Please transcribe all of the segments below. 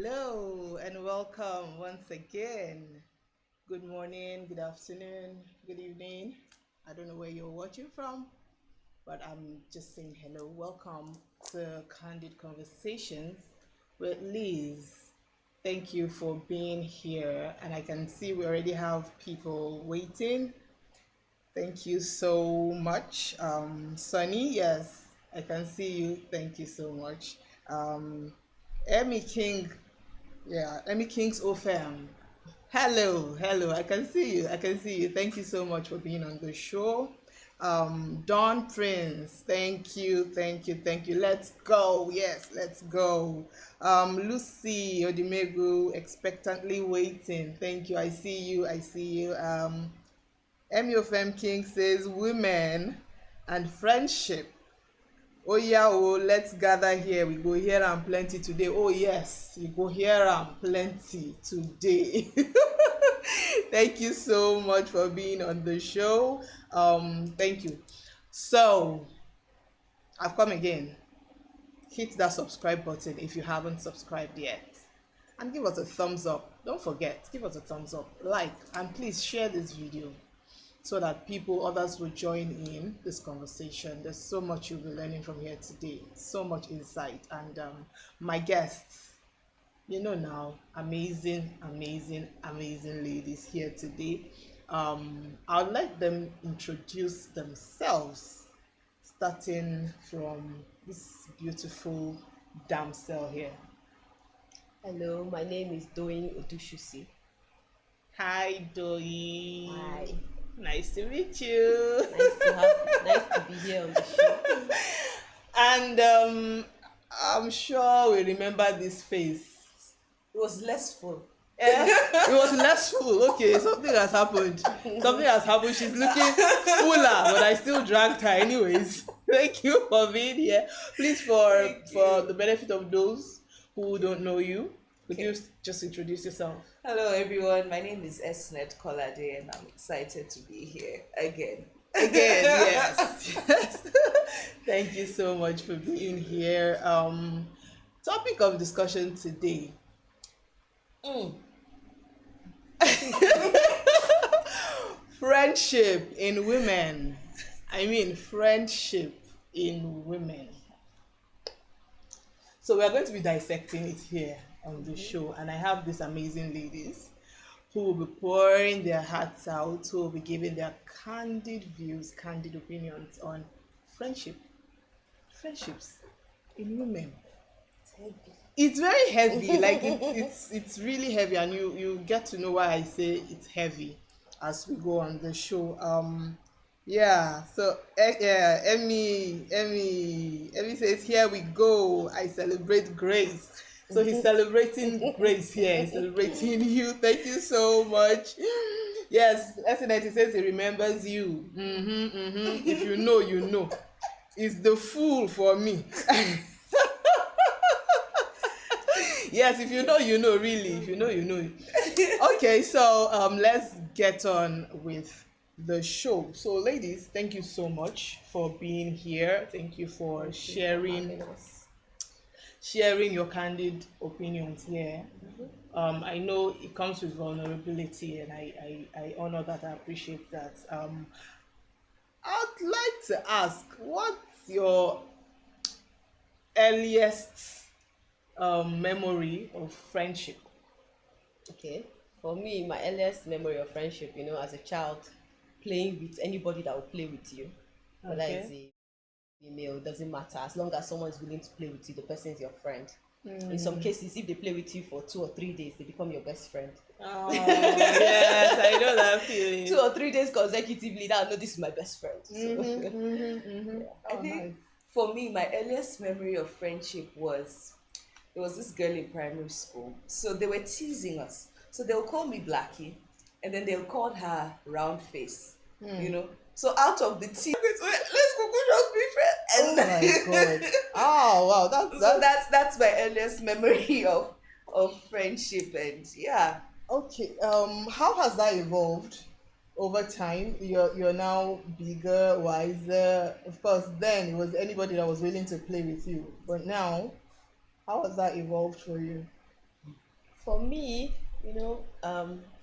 Hello and welcome once again. Good morning, good afternoon, good evening. I don't know where you're watching from, but I'm just saying hello. Welcome to Candid Conversations with Liz. Thank you for being here, and I can see we already have people waiting. Thank you so much. Sunny, yes, I can see you. Thank you so much. Um, Emmy King, yeah, Emmy King's OFM. Hello, hello. I can see you. I can see you. Thank you so much for being on the show. Dawn Prince, thank you, thank you, thank you. Let's go. Yes, let's go. Lucy Odimegu, expectantly waiting. Thank you. I see you. I see you. MUFM King says women and friendship. Oh yeah, oh let's gather here. We go here and plenty today. Oh yes, you go here and plenty today. Thank you so much for being on the show. Thank you. So I've come again. Hit that subscribe button if you haven't subscribed yet. And give us a thumbs up. Don't forget, give us a thumbs up, like, and please share this video so that others will join in this conversation. There's so much you'll be learning from here today, so much insight. And my guests, now, amazing, amazing, amazing ladies here today. I'll let them introduce themselves, starting from this beautiful damsel here. Hello, my name is Doyin Odushusi. Hi, Doi. Hi. Nice to meet you. Nice to be here on the show. And I'm sure we remember this face. It was less full. It was less full. Okay, something has happened. Something has happened. She's looking fuller, but I still dragged her anyways. Thank you for being here. Please, for the benefit of those who don't know you, could you just introduce yourself? Hello everyone, my name is Esnet Kolade and I'm excited to be here again. Again, yes. Yes. Thank you so much for being here. Topic of discussion today. Friendship in women. I mean, friendship in women. So we are going to be dissecting it here on the show, and I have these amazing ladies who will be pouring their hearts out, who will be giving their candid views, candid opinions on friendships in women. It's very heavy, like it's really heavy, and you get to know why I say it's heavy as we go on the show. Yeah, so yeah, Emmy says, here we go. I celebrate grace. So he's celebrating grace here. He's celebrating you. Thank you so much. Yes, SNIT says he remembers you. If you know, you know. It's the fool for me. Yes, if you know, you know, really. If you know, you know. Okay, so let's get on with the show. So ladies, thank you so much for being here. Thank you for sharing your candid opinions here. I know it comes with vulnerability, and I honor that. I appreciate that. I'd like to ask, what's your earliest memory of friendship? Okay. For me, my earliest memory of friendship, as a child, playing with anybody that will play with you. Whether it's a female, doesn't matter. As long as someone is willing to play with you, the person is your friend. In some cases, if they play with you for 2 or 3 days, they become your best friend. Oh, yes, I know that feeling. 2 or 3 days consecutively, now I know this is my best friend. So. I think for me, my earliest memory of friendship was, there was this girl in primary school. So they were teasing us. So they'll call me Blackie, and then they'll call her Round Face. So out of the tease, let's go just be friends. Oh my god! Oh wow, that's my earliest memory of friendship, and yeah. Okay. How has that evolved over time? You're now bigger, wiser. Of course, then it was anybody that was willing to play with you, but now, how has that evolved for you? For me,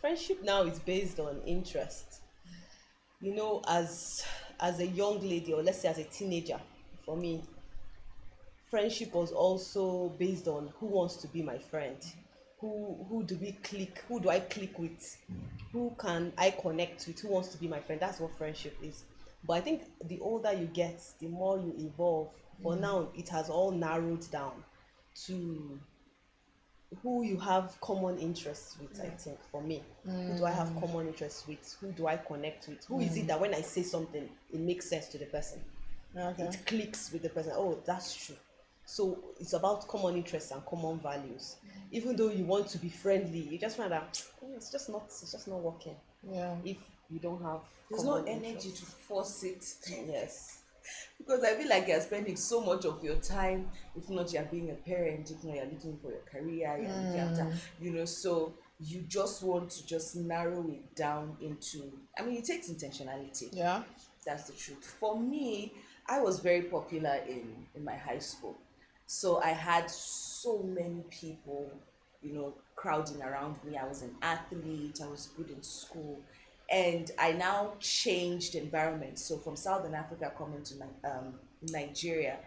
friendship now is based on interest. As a young lady, or let's say as a teenager, for me, friendship was also based on who wants to be my friend, who do I click with, who can I connect with, who wants to be my friend. That's what friendship is. But I think the older you get, the more you evolve. For now, it has all narrowed down to who you have common interests with. I think for me, who do I have common interests with, who do I connect with, who is it that when I say something it makes sense to the person, Okay. it clicks with the person. Oh, that's true. So it's about common interests and common values. Even though you want to be friendly, you just find out it's just not working Yeah. if you don't have There's no common energy interests. to force it. Yes. Because I feel like you're spending so much of your time, if not you're being a parent, if not you're looking for your career, you're looking after, so you just want to just narrow it down into, I mean, it takes intentionality. Yeah. That's the truth. For me, I was very popular in my high school. So I had so many people, crowding around me. I was an athlete, I was good in school. And I now changed environment. So from Southern Africa coming to Nigeria.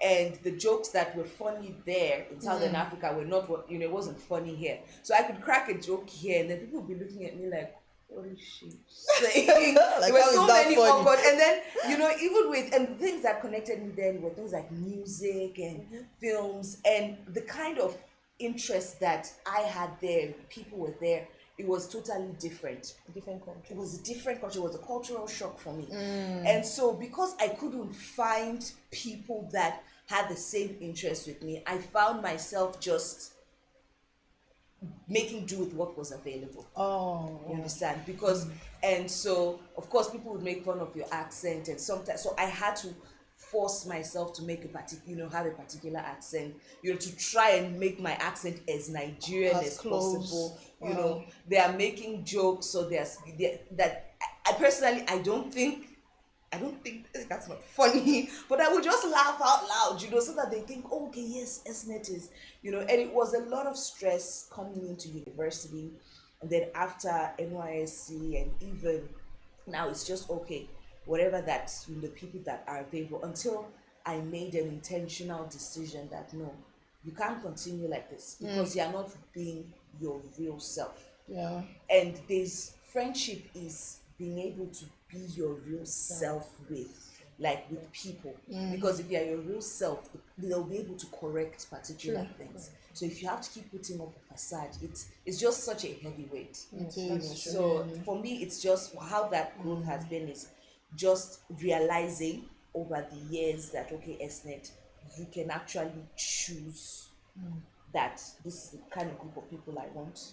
And the jokes that were funny there in Southern Africa were not what, it wasn't funny here. So I could crack a joke here and then people would be looking at me like, what is she saying? Like, There were how is so that many funny? awkward, and then even with, and the things that connected me then were things like music and films, and the kind of interest that I had there, people were there. It was totally different. Different countries. It was a different culture. It was a cultural shock for me. And so because I couldn't find people that had the same interest with me, I found myself just making do with what was available. Oh. You understand? Because, and so of course people would make fun of your accent, and sometimes, so I had to force myself to make a particular, have a particular accent, to try and make my accent as Nigerian As as close. possible. Wow. They are making jokes, so that I personally, I don't think that's not funny, but I would just laugh out loud, so that they think, oh, okay, yes, Esnet is, and it was a lot of stress coming into university, and then after NYSC, and even now it's just okay, whatever that, the people that are available, until I made an intentional decision that no, you can't continue like this because you're not being your real self. Yeah. And this friendship is being able to be your real self with people, because if you are your real self, they'll be able to correct particular things. So if you have to keep putting up a facade, it's just such a heavy weight. It is. So for me, it's just how that growth has been, is just realizing over the years that, okay, Esnet, you can actually choose that this is the kind of group of people I want.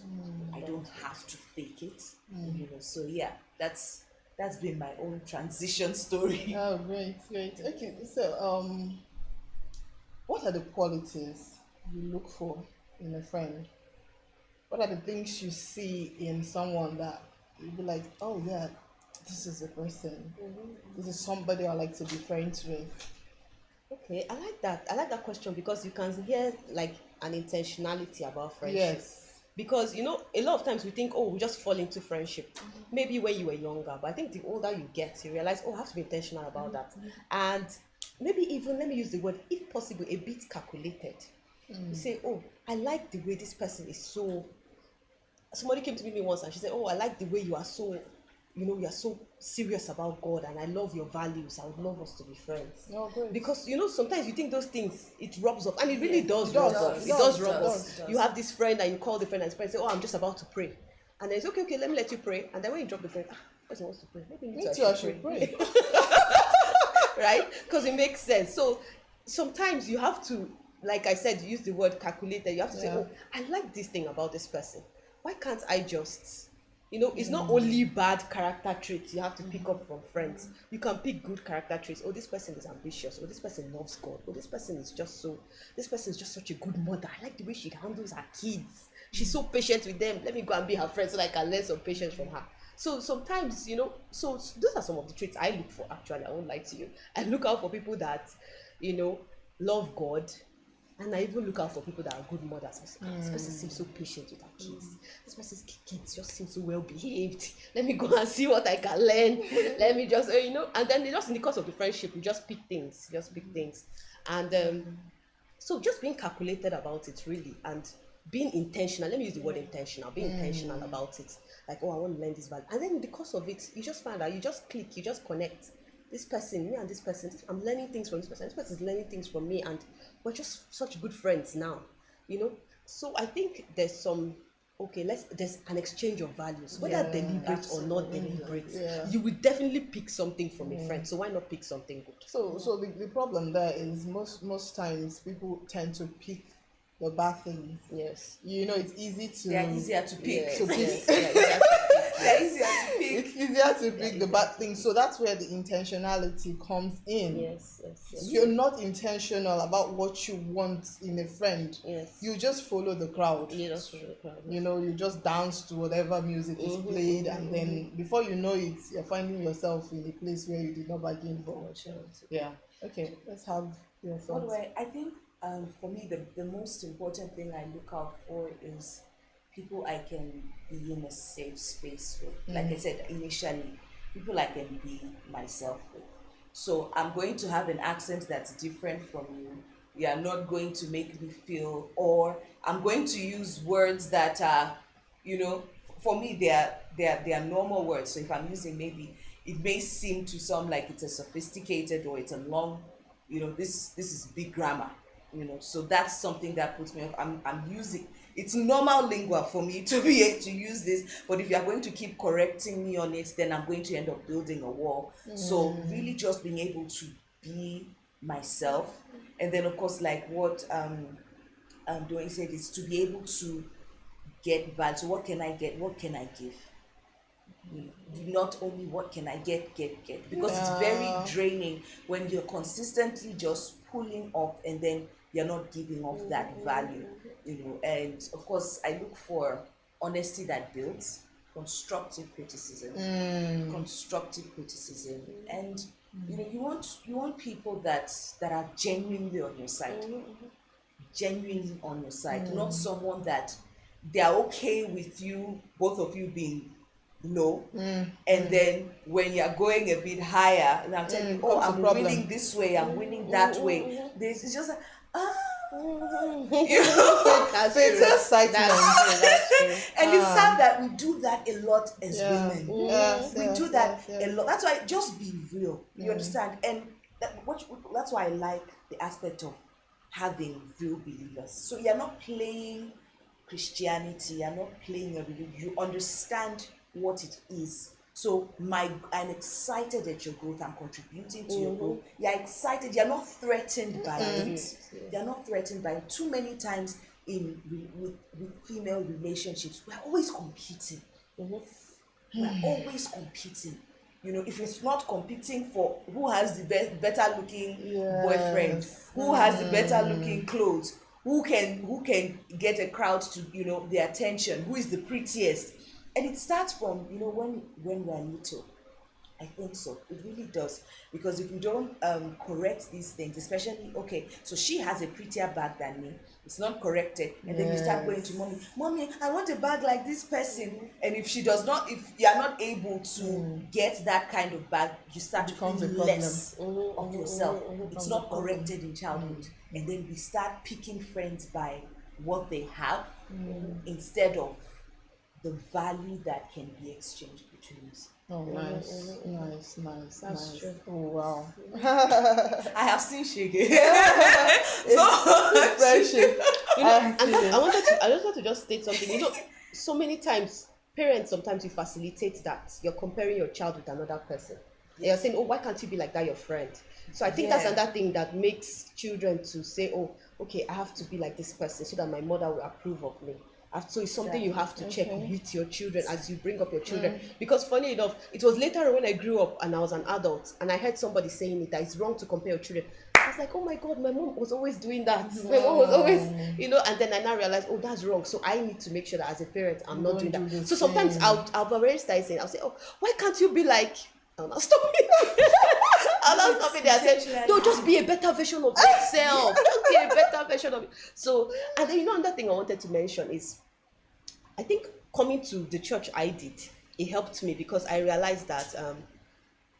I don't have to fake it. So yeah, that's been my own transition story. Oh, great. Okay, so what are the qualities you look for in a friend? What are the things you see in someone that you be like, oh yeah, this is a person. This is somebody I like to be friends with. Okay, I like that. I like that question because you can hear like an intentionality about friendship. Yes. Because a lot of times we think, oh, we just fall into friendship. Maybe when you were younger, but I think the older you get, you realize, oh, I have to be intentional about that. And maybe even, let me use the word, if possible, a bit calculated. You say, oh, I like the way this person is so. Somebody came to me once and she said, oh, I like the way you are so, you are so serious about God, and I love your values. I would love us to be friends. Oh, great. Because sometimes you think those things, it rubs off, and it really does It rub does, off. it It does does, rub it off. does. You have this friend and you call the friend and the friend say, oh, I'm just about to pray, and then it's okay, let me let you pray, and then when you drop the friend, person wants to pray, maybe Me too, I should pray. right? Because it makes sense. So sometimes you have to, like I said, use the word calculated. You have to say, oh, I like this thing about this person. Why can't I just, it's not only bad character traits you have to pick up from friends. You can pick good character traits. Oh, this person is ambitious. Oh, this person loves God. Oh, this person is just such a good mother. I like the way she handles her kids. She's so patient with them. Let me go and be her friend so that I can learn some patience from her. So sometimes, so those are some of the traits I look for. Actually, I won't lie to you. I look out for people that, love God And I even look out for people that are good mothers. I say, this person seems so patient with her kids. This person's kids just seem so well behaved. Let me go and see what I can learn. Let me just, and then just in the course of the friendship, we just pick things. And so just being calculated about it, really, and being intentional. Let me use the word intentional. Being intentional about it. Like, I want to learn this value. And then in the course of it, you just find out, you just click, you just connect. This person, me and this person, I'm learning things from this person is learning things from me, and we're just such good friends now, So I think there's there's an exchange of values, whether deliberate or not deliberate. You will definitely pick something from a friend, so why not pick something good? So the problem there is most times people tend to pick the bad things. Yes. It's easy to... They're easier to pick. Yes. They're easier to pick. It's easier to pick the bad things. So that's where the intentionality comes in. Yes. You're not intentional about what you want in a friend. Yes. You just follow the crowd. You just follow the crowd. You just dance to whatever music is played, and then before you know it, you're finding yourself in a place where you did not bargain for. Yeah. Okay. Let's have your thoughts. I think for me, the most important thing I look out for is people I can be in a safe space with. Like I said initially, people I can be myself with. So I'm going to have an accent that's different from you. You are not going to make me feel, or I'm going to use words that are, for me, they are normal words. So if I'm using, maybe it may seem to some like it's a sophisticated or it's a long, this is big grammar. So that's something that puts me off. I'm using, it's normal lingua for me to be able to use this, but if you're going to keep correcting me on it, then I'm going to end up building a wall. So really just being able to be myself, and then of course, like what Doing said, is to be able to get value. So what can I get? What can I give? Not only what can I get, because it's very draining when you're consistently just pulling off and then you're not giving off that value, and of course I look for honesty that builds, constructive criticism, and you want people that are genuinely on your side, not someone that they're okay with you, both of you being low, and then when you're going a bit higher, and I'm telling you, I'm winning this way, I'm winning that way. It's just like, That's fake true. excitement. That's true. and it's sad that we do that a lot as women. We do that yes. a lot. That's why just be real. You understand? And that's why I like the aspect of having real believers. So you're not playing Christianity, you're not playing a religion. You understand what it is. So I'm excited at your growth. I'm contributing to your growth. You're excited. You're not threatened by it. You're not threatened by it. Too many times with female relationships, we're always competing. We're always competing. If it's not competing for who has the better looking boyfriend, who has the better looking clothes, who can get a crowd to their attention, who is the prettiest. And it starts from when we're little. I think so. It really does. Because if you don't correct these things, especially, so she has a prettier bag than me. It's not corrected. And then you start going to mommy, I want a bag like this person. And if you're not able to get that kind of bag, you start to feel less of yourself. It's not corrected in childhood. And then we start picking friends by what they have instead of the value that can be exchanged between us. Oh, nice. That's true. Oh, wow. I have seen Shege. Friendship. I just want to just state something. So many times, parents, sometimes you facilitate that. You're comparing your child with another person. And you're saying, why can't you be like that, your friend? So I think that's another thing that makes children to say, I have to be like this person so that my mother will approve of me. So it's something you have to check with your children as you bring up your children. Because funny enough, it was later when I grew up and I was an adult and I heard somebody saying that it's wrong to compare your children. I was like, oh my God, my mom was always doing that. My mom was always, and then I now realized, that's wrong. So I need to make sure that as a parent, I'm not doing that. So sometimes I'll already start saying, I'll say, why can't you be like I'll not stop it. I'll not stop it there. I said, no, just be a better version of yourself. Just be a better version of it. So, and then another thing I wanted to mention is, I think coming to the church I did, it helped me because I realized that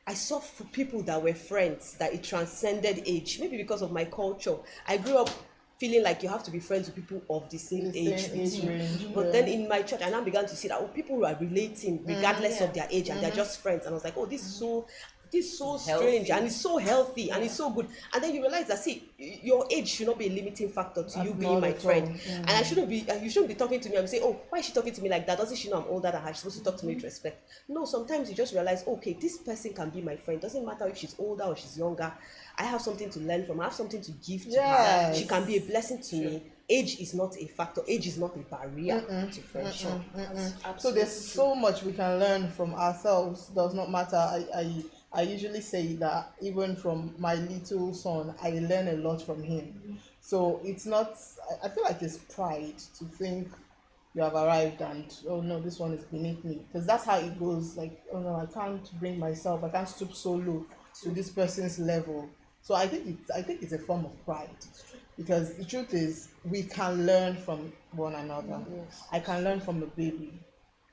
I saw for people that were friends that it transcended age. Maybe because of my culture, I grew up feeling like you have to be friends with people of the same age with you. Range, But then in my church, I now began to see that people are relating regardless of their age, and they're just friends. And I was like, oh, this is so strange, and it's so healthy, and it's so good. And then you realize that, see, your age should not be a limiting factor to you being my friend. And I shouldn't be, you shouldn't be talking to me and say, oh, why is she talking to me like that? Doesn't she know I'm older than her? She's supposed to talk to me with respect. No, sometimes you just realize, okay, this person can be my friend. Doesn't matter if she's older or she's younger. I have something to learn from her. I have something to give to her. She can be a blessing to me. Age is not a factor. Age is not a barrier to friendship. So there's so much we can learn from ourselves. Does not matter. I usually say that even from my little son, I learn a lot from him. So it's not, I feel like it's pride to think you have arrived and, oh no, this one is beneath me. Because that's how it goes. Like, oh no, I can't bring myself, I can't stoop so low to this person's level. So I think it's a form of pride. Because the truth is, we can learn from one another. Yes. I can learn from a baby,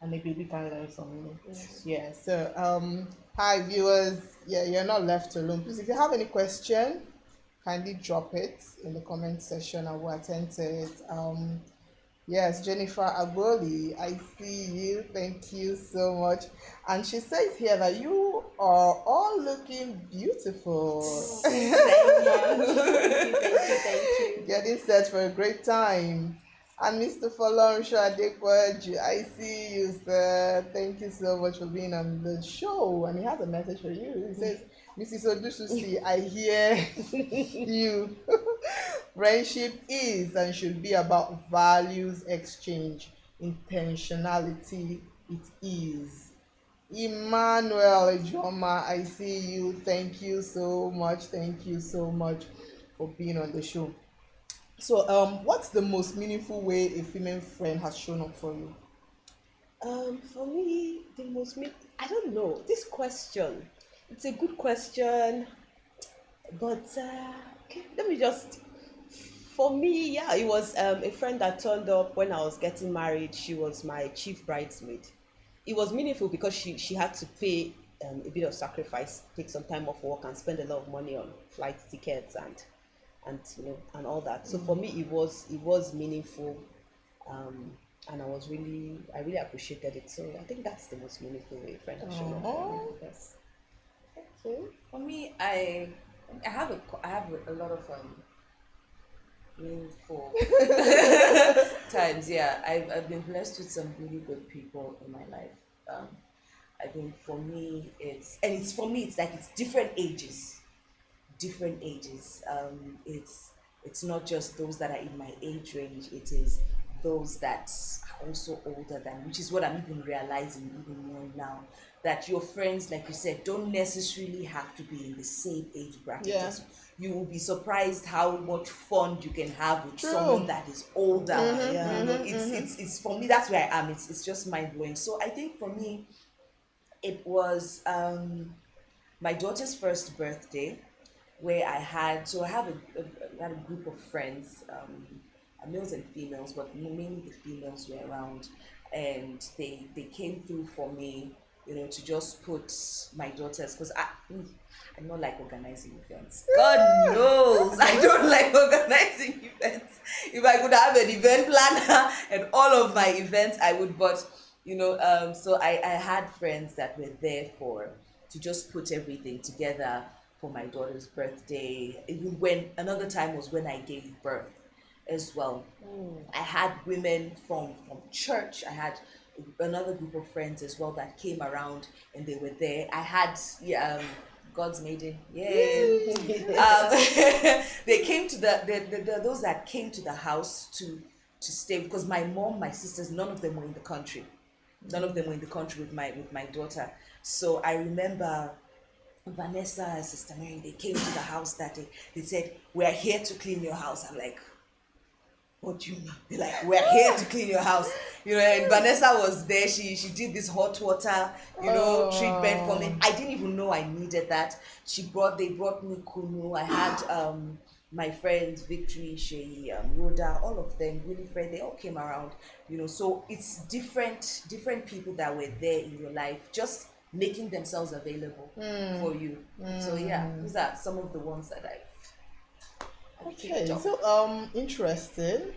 and a baby can learn from me. Yes. Yeah. So, hi viewers. Yeah, you're not left alone. Please, if you have any question, kindly drop it in the comment section. I will attend to it. Yes, Jennifer Agboli, I see you. Thank you so much. And she says here that you are all looking beautiful. Thank you. Getting set for a great time. And Mr. Folorunsho Adekwaji, I see you, sir. Thank you so much for being on the show. And he has a message for you. He says, Mrs. Odususi, I hear you. Friendship is and should be about values exchange, intentionality. It is. Emmanuel Ejoma, I see you. Thank you so much. Thank you so much for being on the show. So, what's the most meaningful way a female friend has shown up for you? For me, I don't know. This question, it's a good question, but okay, let me just. For me, yeah, it was a friend that turned up when I was getting married. She was my chief bridesmaid. It was meaningful because she had to pay a bit of sacrifice, take some time off work, and spend a lot of money on flight tickets and and all that. So for me, it was meaningful, and I really appreciated it. So I think that's the most meaningful way a friend has shown up for me. Yes. Okay. For me, I have a lot of meaningful times. Yeah, I've been blessed with some really good people in my life. I think for me it's like it's different ages. It's not just those that are in my age range. It is those that are also older than, which is what I'm even realizing even more now, that your friends, like you said, don't necessarily have to be in the same age bracket. Yeah. You will be surprised how much fun you can have with someone that is older. It's for me, that's where I am. It's just mind blowing. So I think for me, it was my daughter's first birthday, where I have a group of friends, males and females, but mainly the females were around, and they came through for me, to just put my daughters, because I'm not like organizing events. God knows I don't like organizing events. If I could have an event planner and all of my events, I would, but so I had friends that were there to just put everything together for my daughter's birthday. Even when another time was when I gave birth as well. I had women from church. I had another group of friends as well that came around and they were there. I had God's maiden. Yay! They came to those that came to the house to stay, because my mom, my sisters, none of them were in the country. None of them were in the country with my daughter. So I remember Vanessa and Sister Mary, they came to the house that day. They said, "We are here to clean your house." I'm like, what do you know? They're like, we're here to clean your house. And Vanessa was there. She did this hot water, treatment for me. I didn't even know I needed that. They brought me kunu. I had my friends, Victory, Shay, Rhoda, all of them, Winifred, they all came around, so it's different people that were there in your life, just making themselves available for you. So yeah, these are some of the ones that I've Okay, picked up. so interesting.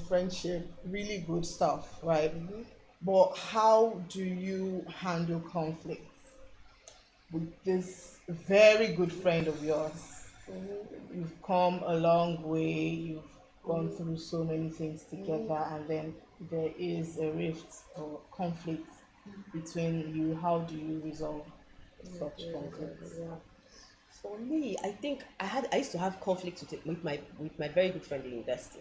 Friendship, really good stuff, right? But how do you handle conflict with this very good friend of yours? You've come a long way, you've gone through so many things together, and then there is a rift or conflict between you. How do you resolve such conflicts? Yeah. For me, I think I used to have conflict with my very good friend in university.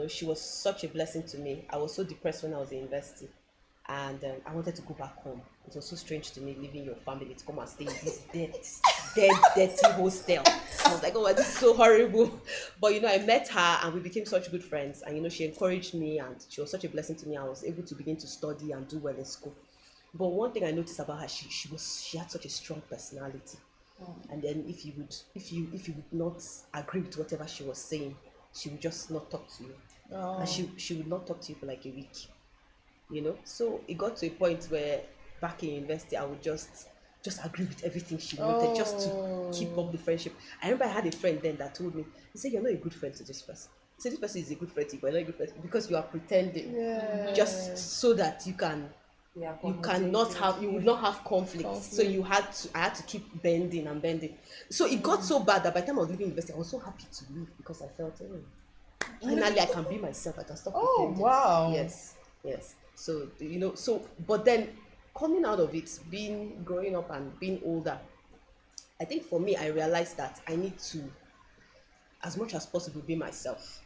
She was such a blessing to me. I was so depressed when I was in university, and I wanted to go back home. It was so strange to me leaving your family to come and stay in this dirty hostel. I was like, oh, this is so horrible. But I met her and we became such good friends. And she encouraged me, and she was such a blessing to me. I was able to begin to study and do well in school. But one thing I noticed about her, she had such a strong personality. And then if you would not agree with whatever she was saying, she would just not talk to you. And she would not talk to you for like a week. So it got to a point where back in university I would just agree with everything she wanted, just to keep up the friendship. I remember I had a friend then that told me, he said, you're not a good friend to this person. He said, this person is a good friend to you, but you're not a good friend because you are pretending, just so that you would not have conflict. So I had to keep bending and bending. So it got so bad that by the time I was leaving university, I was so happy to leave because I felt, finally I can be myself. I can stop pretending. Wow. Yes. So but then coming out of it, growing up and being older, I think for me, I realized that I need to, as much as possible, be myself.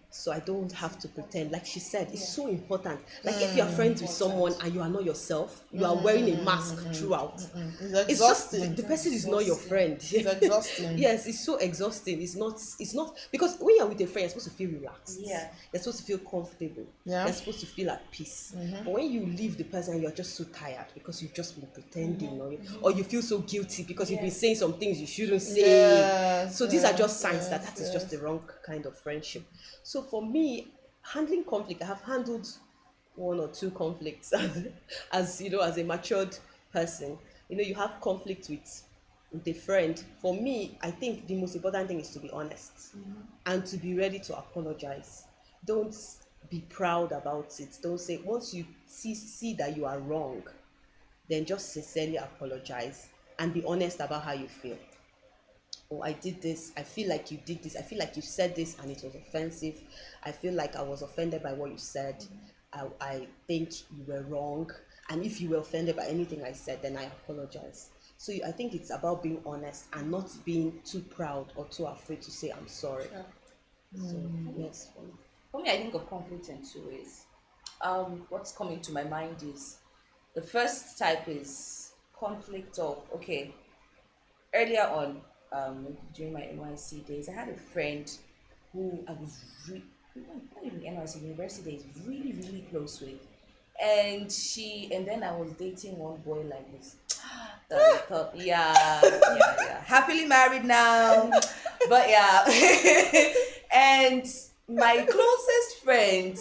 So I don't have to pretend. Like she said, it's so important. Like if you're friends with someone and you are not yourself, you are wearing a mask throughout. It's just the person is not your friend. It's exhausting. Yes, it's so exhausting. It's not because when you're with a friend, you're supposed to feel relaxed. Yeah. You're supposed to feel comfortable. Yeah. You're supposed to feel at peace. But when you leave the person, you're just so tired because you've just been pretending, or you feel so guilty because you've been saying some things you shouldn't say. Yes, So these are just signs that yes, is just the wrong kind of friendship. So for me, handling conflict, I have handled one or two conflicts as a matured person. You have conflict with a friend. For me, I think the most important thing is to be honest and to be ready to apologize. Don't be proud about it. Don't say, once you see that you are wrong, then just sincerely apologize and be honest about how you feel. Oh, I did this, I feel like you did this, I feel like you said this and it was offensive, I feel like I was offended by what you said. I think you were wrong, and if you were offended by anything I said, then I apologize. So I think it's about being honest and not being too proud or too afraid to say I'm sorry. So yes, For me, I think of conflict in two ways. What's coming to my mind is, the first type is conflict of, okay, earlier on, during my NYC days, I had a friend who I was not even NYC, university days, really, really close with. And then I was dating one boy like this. That I thought, yeah. Happily married now. But yeah. And my closest friend,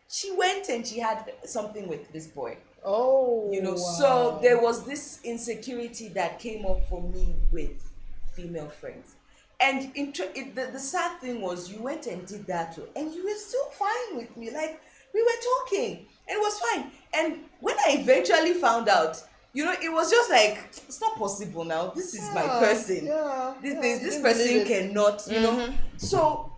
she went and she had something with this boy. Wow. So there was this insecurity that came up for me with female friends. And the sad thing was, you went and did that too, and you were still fine with me. Like, we were talking and it was fine. And when I eventually found out, it was just like, it's not possible now. This is my person. This person cannot, So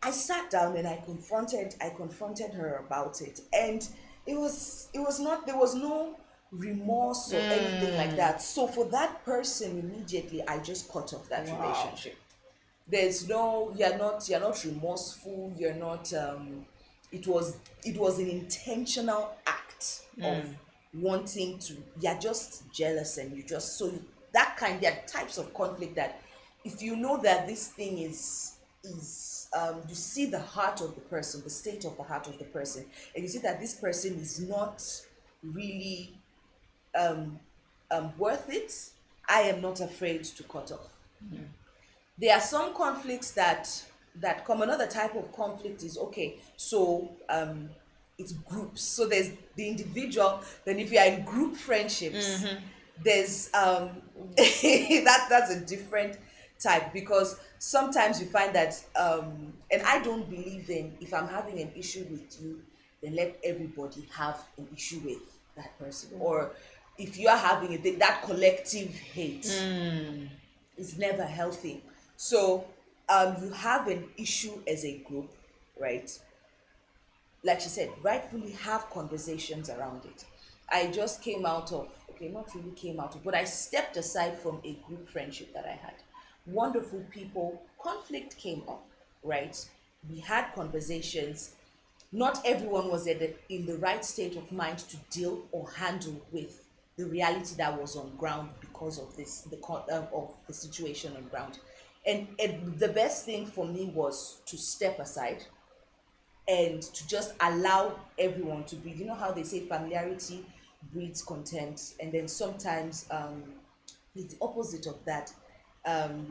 I sat down and I confronted her about it. And it was not, there was no remorse or anything like that. So for that person, immediately I just cut off that relationship. There's no, you're not remorseful, you're not it was an intentional act of wanting to, you're just jealous, and there are types of conflict that if you know that this thing is is you see the heart of the person, the state of the heart of the person, and you see that this person is not really worth it, I am not afraid to cut off. There are some conflicts that come. Another type of conflict is okay. So it's groups. So there's the individual. Then if you are in group friendships, there's that's a different type, because sometimes you find that and I don't believe in, if I'm having an issue with you, then let everybody have an issue with that person. Or if you are having that collective hate is never healthy. So you have an issue as a group, right? Like she said, rightfully have conversations around it. I just came out of, okay, not really came out of, but I stepped aside from a group friendship that I had. Wonderful people, conflict came up, right? We had conversations. Not everyone was in the right state of mind to deal or handle with the reality that was on ground because of of the situation on ground. And the best thing for me was to step aside and to just allow everyone to breathe. You know how they say familiarity breeds contempt, and then sometimes it's the opposite of that.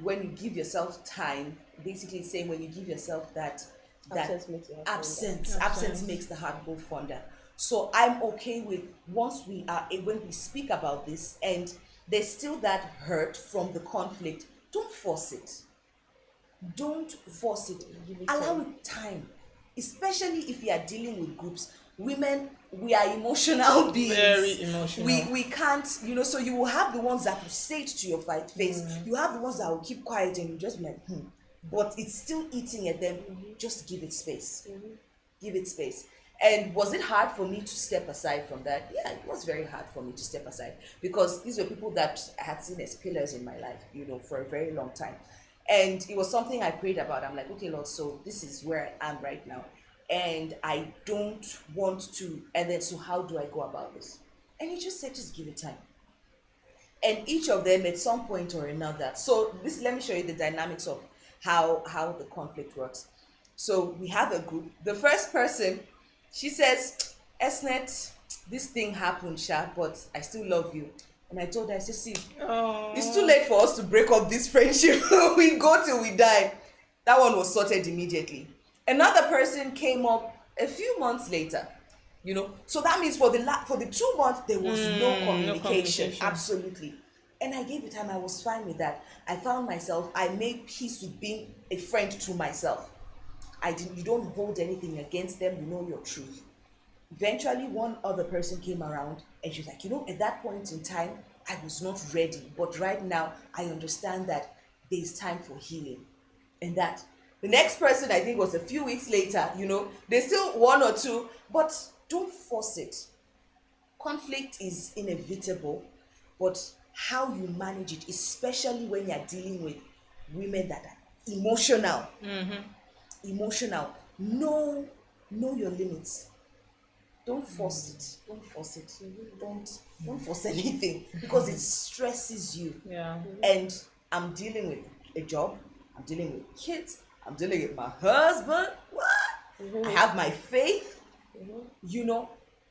When you give yourself time, basically saying when you give yourself that Absence makes the heart fonder. absence makes the heart go fonder. So I'm okay with, once when we speak about this and there's still that hurt from the conflict, don't force it. Don't force it. Allow it time. Especially if you are dealing with groups. Women, we are emotional beings. Very emotional. We can't, so you will have the ones that will say it to your face. You have the ones that will keep quiet and you just be like, but it's still eating at them. Just give it space. Give it space. And was it hard for me to step aside from that? Yeah, it was very hard for me to step aside, because these were people that I had seen as pillars in my life, for a very long time. And it was something I prayed about. I'm like, okay, Lord, so this is where I am right now. And I don't want to, and then so how do I go about this? And he just said, just give it time. And each of them at some point or another. So let me show you the dynamics of how the conflict works. So we have a group. The first person, she says, Esnet, this thing happened, Sha, but I still love you. And I told her, I said, see, it's too late for us to break up this friendship. We go till we die. That one was sorted immediately. Another person came up a few months later, So that means for the 2 months, there was no communication. Absolutely. And I gave it time. I was fine with that. I found myself, I made peace with being a friend to myself. You don't hold anything against them. You know your truth. Eventually, one other person came around and she was like, at that point in time, I was not ready. But right now, I understand that there's time for healing. And that the next person, I think, was a few weeks later, there's still one or two, but don't force it. Conflict is inevitable, but how you manage it, especially when you're dealing with women that are emotional. Emotional. Know your limits. Don't force it. Don't force it. Don't force anything, because it stresses you. Yeah. And I'm dealing with a job. I'm dealing with kids. I'm dealing with my husband. What? I have my faith.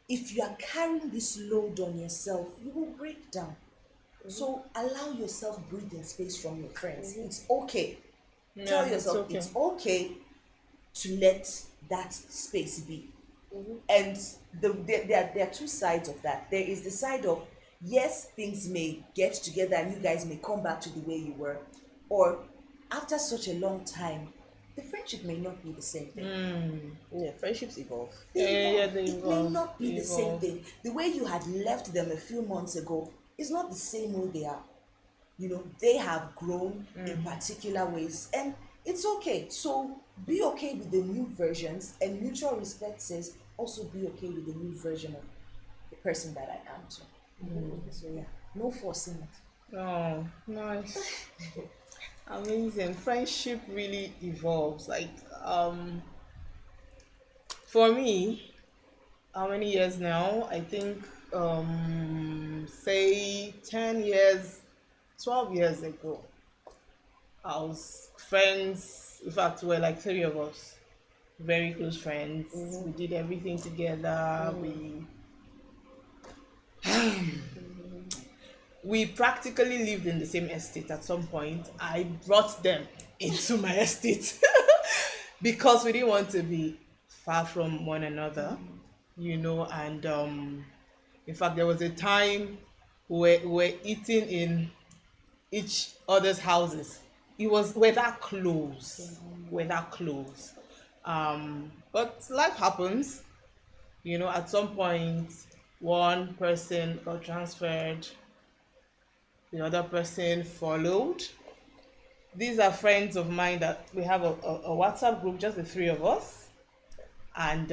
If you are carrying this load on yourself, you will break down. So allow yourself breathing space from your friends. It's okay. Tell yourself it's okay to let that space be. And there are two sides of that. There is the side of, yes, things may get together and you guys may come back to the way you were, or after such a long time, the friendship may not be the same thing. Yeah, friendships evolve. They It may evolve. not be the same thing. The way you had left them a few months ago is not the same way they are. They have grown in particular ways, and it's okay. So be okay with the new versions, and mutual respect says also be okay with the new version of the person that I am too. So yeah, no forcing it. Oh, nice. Amazing. Friendship really evolves. For me, how many years now? I think say 10 years, 12 years ago, I was friends in fact, we're like three of us, very close friends. Mm-hmm. We did everything together. We practically lived in the same estate at some point. I brought them into my estate because we didn't want to be far from one another, and in fact, there was a time we're eating in each other's houses. We're that close. We're that close. But life happens. At some point, one person got transferred, the other person followed. These are friends of mine that we have a WhatsApp group, just the three of us, and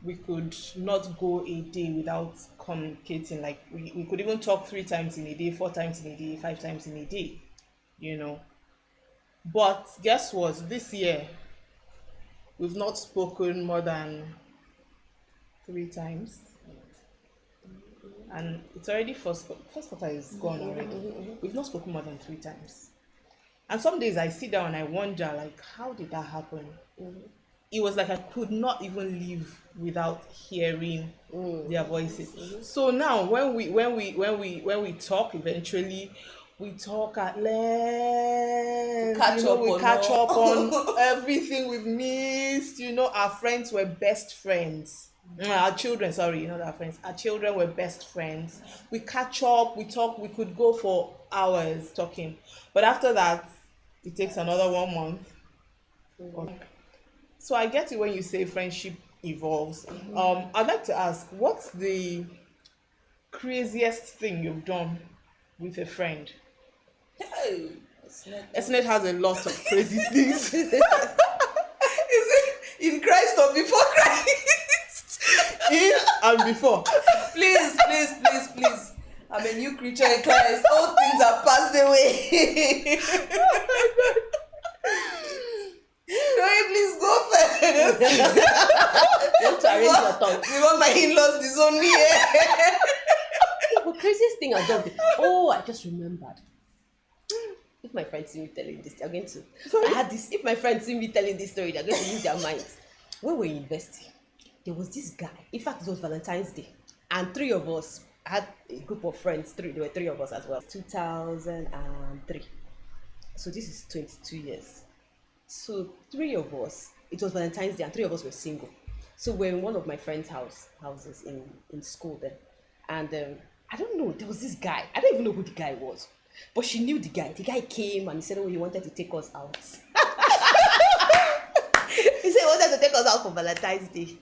we could not go a day without communicating. Like we could even talk 3 times in a day, 4 times in a day, 5 times in a day, But guess what? This year, we've not spoken more than 3 times. And it's already first quarter is gone already. We've not spoken more than 3 times. And some days I sit down and I wonder, like, how did that happen? It was like I could not even live without hearing their voices. So now when we talk, eventually we talk at length. We catch up on everything we've missed. Our friends were best friends. Our children, sorry, not our friends. Our children were best friends. We catch up, we talk, we could go for hours talking. But after that, it takes another 1 month. So I get it when you say friendship evolves. I'd like to ask, what's the craziest thing you've done with a friend? Hey, Esnet has a lot of crazy things. Is it in Christ or before Christ? In and before. Please. I'm a new creature in Christ. All things are passed away. Joey, please go first. Want to arrange your tongue. You want my in-laws disown me? The craziest thing I've done. Oh, I just remembered. If my friends see me telling this, they're going to. Sorry? I had this. If my friends see me telling this story, they're going to use their minds. When we were in university, there was this guy. In fact, it was Valentine's Day, and 3 of us had a group of friends. There were 3 of us as well. 2003. So this is 22 years. So 3 of us. It was Valentine's Day, and 3 of us were single. So we're in one of my friends' houses in school then, and I don't know. There was this guy. I don't even know who the guy was, but she knew the guy. The guy came and he said, "Oh, he wanted to take us out." He said he wanted to take us out for Valentine's Day.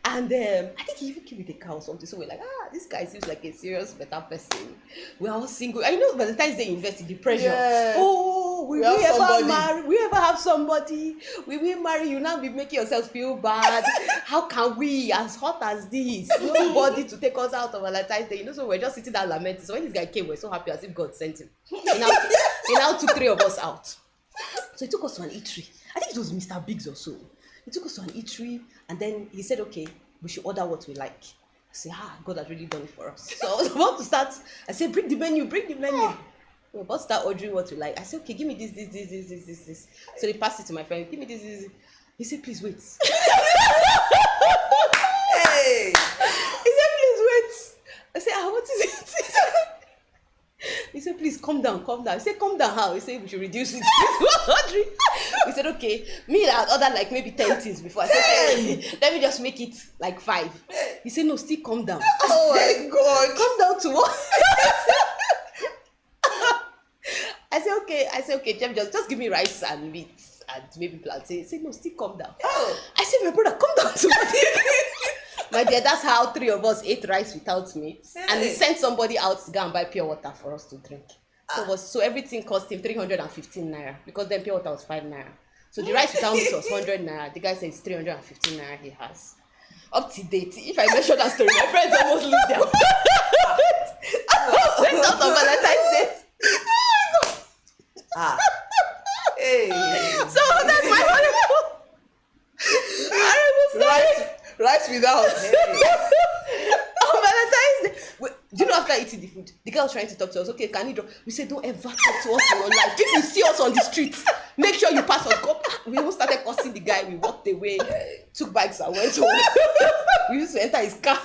And I think he even came with a car or something. So we're like, this guy seems like a serious, better person. We're all single. I know Valentine's Day invested the pressure. Yeah. Oh, will we ever marry? We ever have somebody? Will we marry? You now be making yourself feel bad. How can we, as hot as this, nobody to take us out of Valentine's Day? So we're just sitting there lamenting. So when this guy came, we're so happy as if God sent him. He now took 3 of us out. So he took us to an eatery. I think it was Mr. Biggs or so. He took us to an eatery, and then he said, okay, we should order what we like. I said, God has really done it for us. So I was about to start. I said, bring the menu. We're about to start ordering what we like. I said, okay, give me this. So they passed it to my friend. Give me this. He said, please wait. Hey. He said, please wait. I said, what is it? He said, please calm down. I said, calm down how? He said, we should reduce it to 100. We said, okay. Me, I ordered like maybe 10 things before. I said, let me just make it like 5. He said, no, still calm down. Oh my God. Calm down to what? I said, okay, Jeff, just give me rice and meat and maybe plantain. He said, no, still calm down. Oh. I said, my brother, calm down to what? My dear, that's how 3 of us ate rice without meat. And he sent somebody out to go and buy pure water for us to drink. So everything cost him 315 naira because then pure water was 5 naira. So the rice without meat was 100 naira. The guy said it's 315 naira he has. Up to date, if I mention that story, my friends almost lose their went out on Valentine's Day. Hey. So that's my horrible story. Rice without. On Valentine's Day. Wait, do you know after eating the food, the girl was trying to talk to us. Okay, can you drop? We said, don't ever talk to us in your life. If you see us on the street, Make sure you pass us. Go. We even started cursing the guy. We walked away, took bikes and went home. We used to enter his car.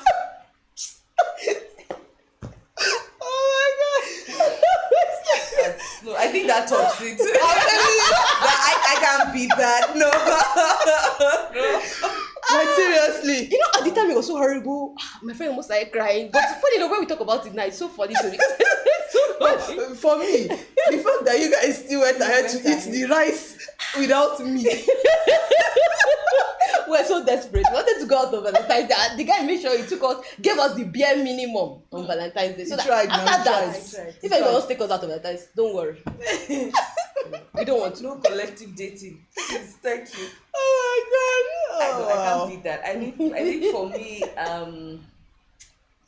No, I think that tops it. I can't beat that. No. Like seriously. You know, at the time it was so horrible. My friend almost started crying. But funny, when we talk about it now, it's so funny. So funny. For me, the fact that you guys still went ahead to eat the rice without me. We're so desperate. We wanted to go out on Valentine's Day. And the guy made sure he gave us the bare minimum on Valentine's Day. So that tried, after man, that, tried. if anyone wants to take us out on Valentine's, don't worry. We don't want to. No collective dating. Please, thank you. Oh my god. I Oh, can't beat that. I think for me,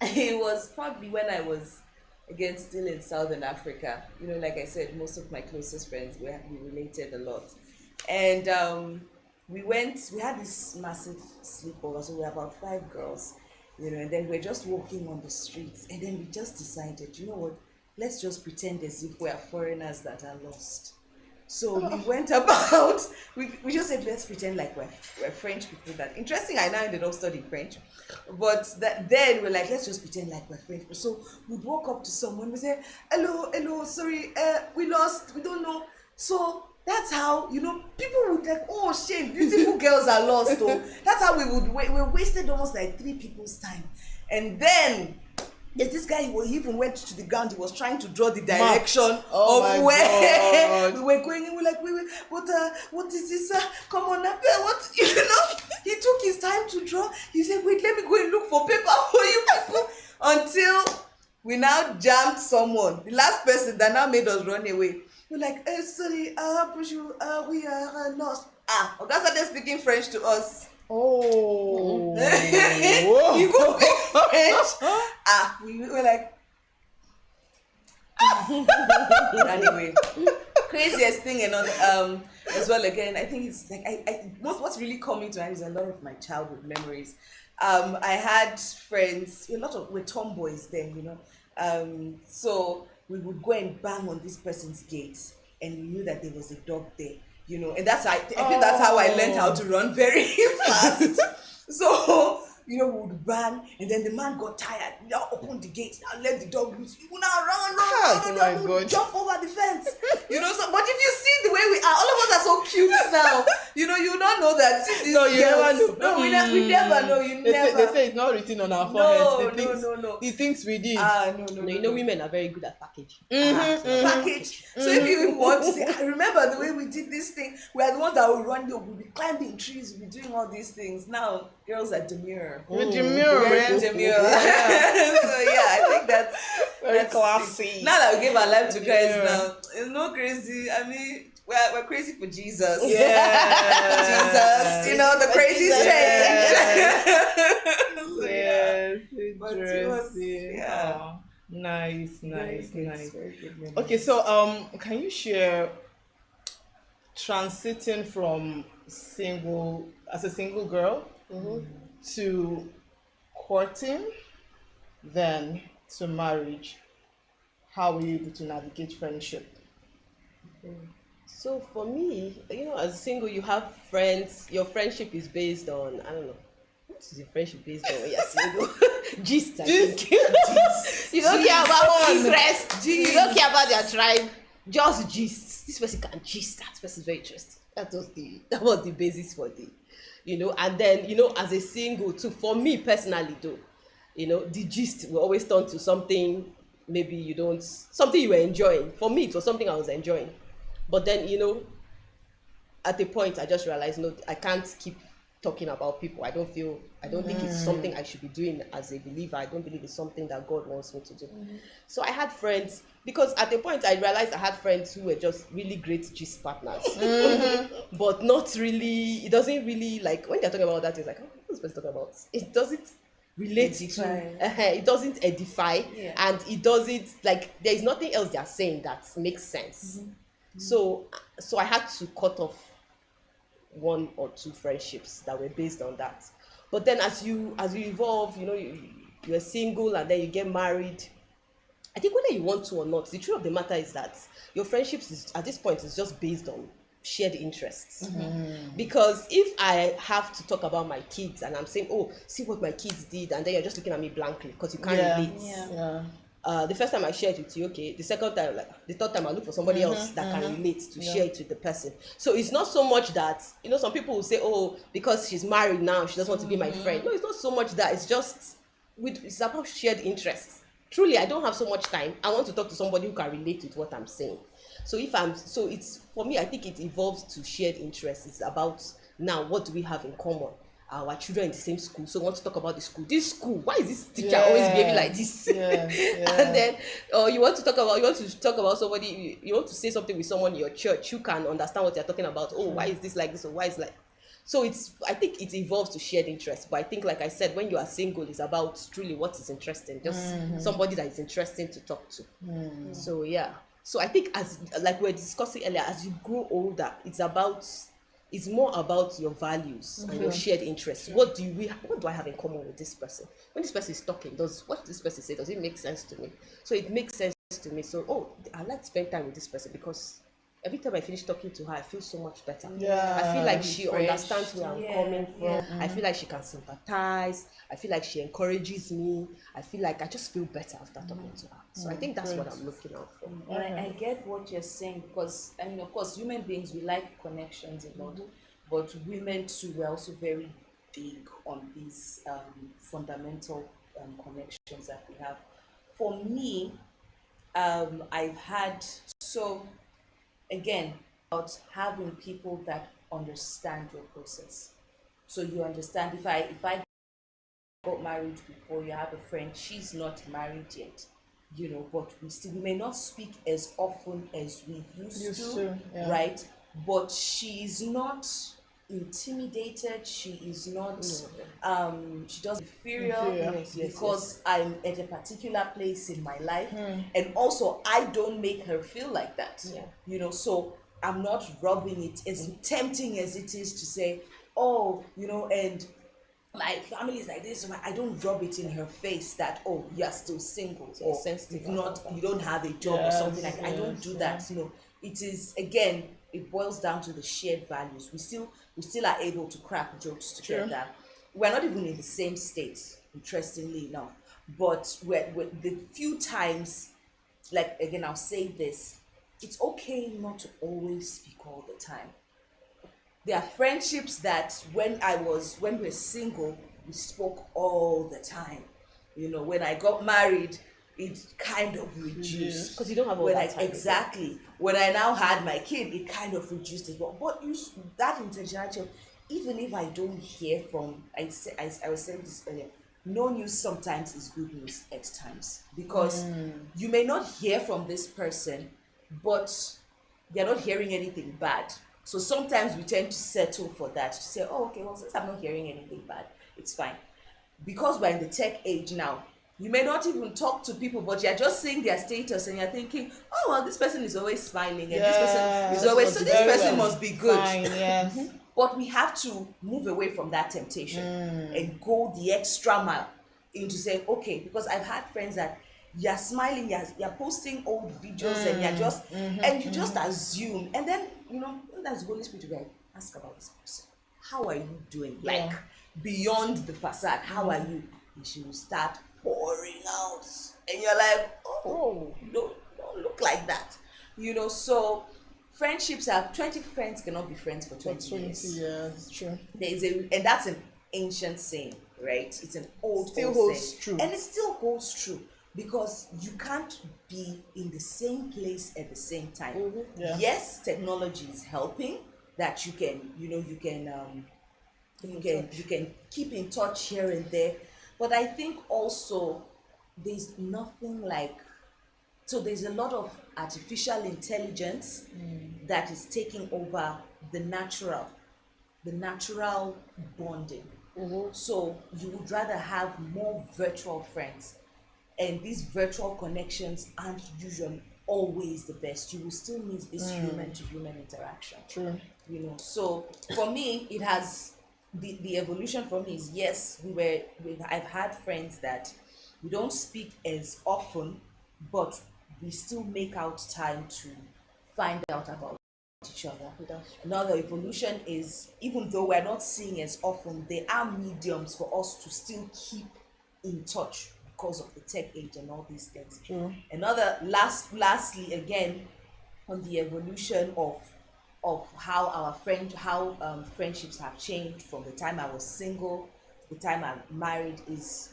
it was probably when I was again still in Southern Africa. You know, like I said, most of my closest friends we related a lot, and we had this massive sleepover. So we were about 5 girls, you know, and then we're just walking on the streets, and then we just decided, you know what? Let's just pretend as if we are foreigners that are lost. So we went about, we just said, let's pretend like we're French people. That interesting, I now ended up studying French. But then we're like, let's just pretend like we're French people. So we'd walk up to someone, we say, hello, sorry, we lost, we don't know. So that's how, you know, people would like, oh shame, beautiful girls are lost. Oh. That's how we wasted almost like 3 people's time. And then there's this guy, he even went to the ground, he was trying to draw the direction of where we were going, and we're like, wait, what is this? Come on up here, what, you know? He took his time to draw. He said, wait, let me go and look for paper for you people. Until we now jammed someone, the last person that now made us run away. We're like, sorry, we are lost. Oga started speaking French to us. Oh. You go speak French. We were like, anyway, craziest thing, and as well again, I think it's like what's really coming to mind is a lot of my childhood memories. I had friends, we're tomboys then, you know. So we would go and bang on this person's gate, and we knew that there was a dog there, you know, and that's how I think that's how I learned how to run very fast. So, you know, we would bang, and then the man got tired. Now opened the gate, now let the dog loose. We would now run, jump over the fence. You know, so but if you see the way we are, all of us are so cute now. You know, you don't know that. No, you never know. No, we never know. They say it's not written on our foreheads. No. The things we did. No. You know, women are very good at packaging. Package. So if you even want to say, I remember the way we did this thing. We are the ones that will run, we'll be climbing trees, we'll be doing all these things. Now, girls are demure. With demure, man. Demure. So yeah, I think that's very classy. Now that we give our life to Christ now, it's not crazy. I mean, we're crazy for Jesus. Yeah. Jesus, you know, the crazy change. Yes, But it was, yeah. Nice. Very good memory. Okay, so can you share transiting from as a single girl to courting, then to marriage? How were you able to navigate friendship? So for me, you know, as a single, you have friends. Your friendship is based on, I don't know, what is your friendship based on when you're single? Gist, I think. You don't care about interest. You don't care about their tribe. Just gist. This person can gist. That person is very interesting. That was the basis for the, you know. And then, you know, as a single too, for me personally though, you know, the gist will always turn to something maybe something you were enjoying. For me, it was something I was enjoying. But then, you know, at a point, I just realized, no, I can't keep talking about people. I don't think it's something I should be doing as a believer. I don't believe it's something that God wants me to do. So I had friends, because at a point I realized I had friends who were just really great gist partners. But not really, it doesn't really, like, when they're talking about that, it's like, oh, what's this person talking about? It doesn't relate to, it doesn't edify, and it doesn't, like, there is nothing else they are saying that makes sense. So I had to cut off 1 or 2 friendships that were based on that. But then as you evolve, you know, you're single and then you get married. I think whether you want to or not, the truth of the matter is that your friendships at this point is just based on shared interests. Because if I have to talk about my kids and I'm saying, oh, see what my kids did, and then you're just looking at me blankly because you can't relate. The first time I shared it with you, okay. The second time, like the third time, I look for somebody else that can relate to share it with the person. So it's not so much that, some people will say, oh, because she's married now, she doesn't want to be my friend. No, it's not so much that. It's just it's about shared interests. Truly, I don't have so much time. I want to talk to somebody who can relate with what I'm saying. So it's, for me, I think it evolves to shared interests. It's about, now, what do we have in common? Our children in the same school, so we want to talk about the school. This school, why is this teacher always behaving like this? And then you want to talk about somebody, you want to say something with someone in your church who can understand what you're talking about. Oh, why is this like this, or why is like. So I think it evolves to shared interest. But I think, like I said, when you are single, it's about truly what is interesting, just somebody that is interesting to talk to. So yeah. So I think, as like we were discussing earlier, as you grow older, it's more about your values and your shared interests. What do I have in common with this person? When this person is talking, what this person say, does it make sense to me? So it makes sense to me. So I like to spend time with this person because every time I finish talking to her, I feel so much better. I feel like she understands where I'm coming from. I feel like she can sympathize. I feel like she encourages me. I feel like I just feel better after talking to her. So I think that's what I'm looking out for. And I get what you're saying, because I mean, of course, human beings, we like connections a lot, but women too, we're also very big on these fundamental connections that we have. For me, I've had, so again, about having people that understand your process. So you understand, if I got married before, you have a friend, she's not married yet, but we may not speak as often as we used to, right? But she's not intimidated, she is not she doesn't inferior because I'm at a particular place in my life, and also I don't make her feel like that. So I'm not rubbing it, as tempting as it is to say, oh, and my family is like this. I don't rub it in her face that, oh, you're still single, or sensitive, you don't have a job or something like that. I don't do that. It is, again, it boils down to the shared values. We still are able to crack jokes together. We're not even in the same state, interestingly enough, but we're the few times, like, again, I'll say this, it's okay not to always speak all the time. There are friendships that when we're single, we spoke all the time. When I got married, it kind of reduced. Because you don't have all that time. Exactly. When I now had my kid, it kind of reduced as well. But that intentionality of, even if I don't hear from, I was saying this earlier, no news sometimes is good news at times. Because you may not hear from this person, but they're not hearing anything bad. So sometimes we tend to settle for that, to say, oh, okay, well, since I'm not hearing anything bad, it's fine. Because we're in the tech age now, you may not even talk to people, but you're just seeing their status and you're thinking, oh, well, this person is always smiling, and this person is always, so this person must be good. Yes. But we have to move away from that temptation and go the extra mile into saying, okay, because I've had friends that you're smiling, you're posting old videos, and you're just, and you just assume, and then, that's the Holy Spirit to ask about this person. How are you doing? Like, beyond the facade, how are you? And she will start pouring out, and you're like, oh, don't look like that. So friendships are, 20 friends cannot be friends for 20 years. Yeah, it's true. And that's an ancient saying, right? It's an old holds true. And it still holds true, because you can't be in the same place at the same time. Yes, technology is helping, that you can keep in touch here and there, but I think also there's nothing like, so there's a lot of artificial intelligence that is taking over the natural bonding. So you would rather have more virtual friends, and these virtual connections aren't usually always the best. You will still need this human to human interaction. True. So for me, it has the evolution for me is, yes, I've had friends that we don't speak as often, but we still make out time to find out about each other. That's true. Another evolution is, even though we're not seeing as often, there are mediums for us to still keep in touch because of the tech age and all these things. True. Another lastly again, on the evolution of how friendships have changed from the time I was single to the time I'm married, is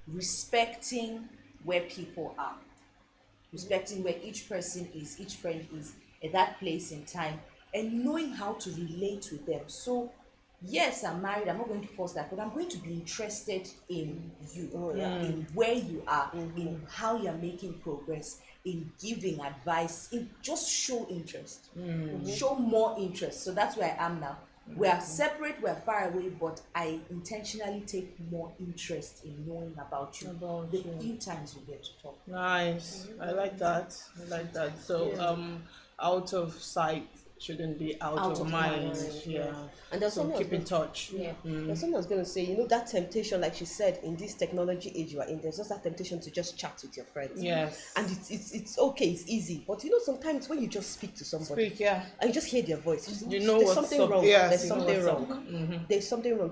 respecting where people are, respecting where each friend is at that place in time, and knowing how to relate with them. So yes, I'm married, I'm not going to force that, but I'm going to be interested in you, in where you are, in how you're making progress, in giving advice, in just show interest, show more interest. So that's where I am now. We are separate, we're far away, but I intentionally take more interest in knowing about you the few times we get to talk. Nice. I like that. So out of sight shouldn't be out of mind. Yeah. And there's So something keep in touch. Yeah. There's something I was going to say, that temptation, like she said, in this technology age you are in, there's just that temptation to just chat with your friends. Yes. And it's okay, it's easy. But sometimes when you just speak to somebody Speak, and you just hear their voice, you know there's what's something up. wrong. Yes, There's you know something what's wrong. up. There's something wrong.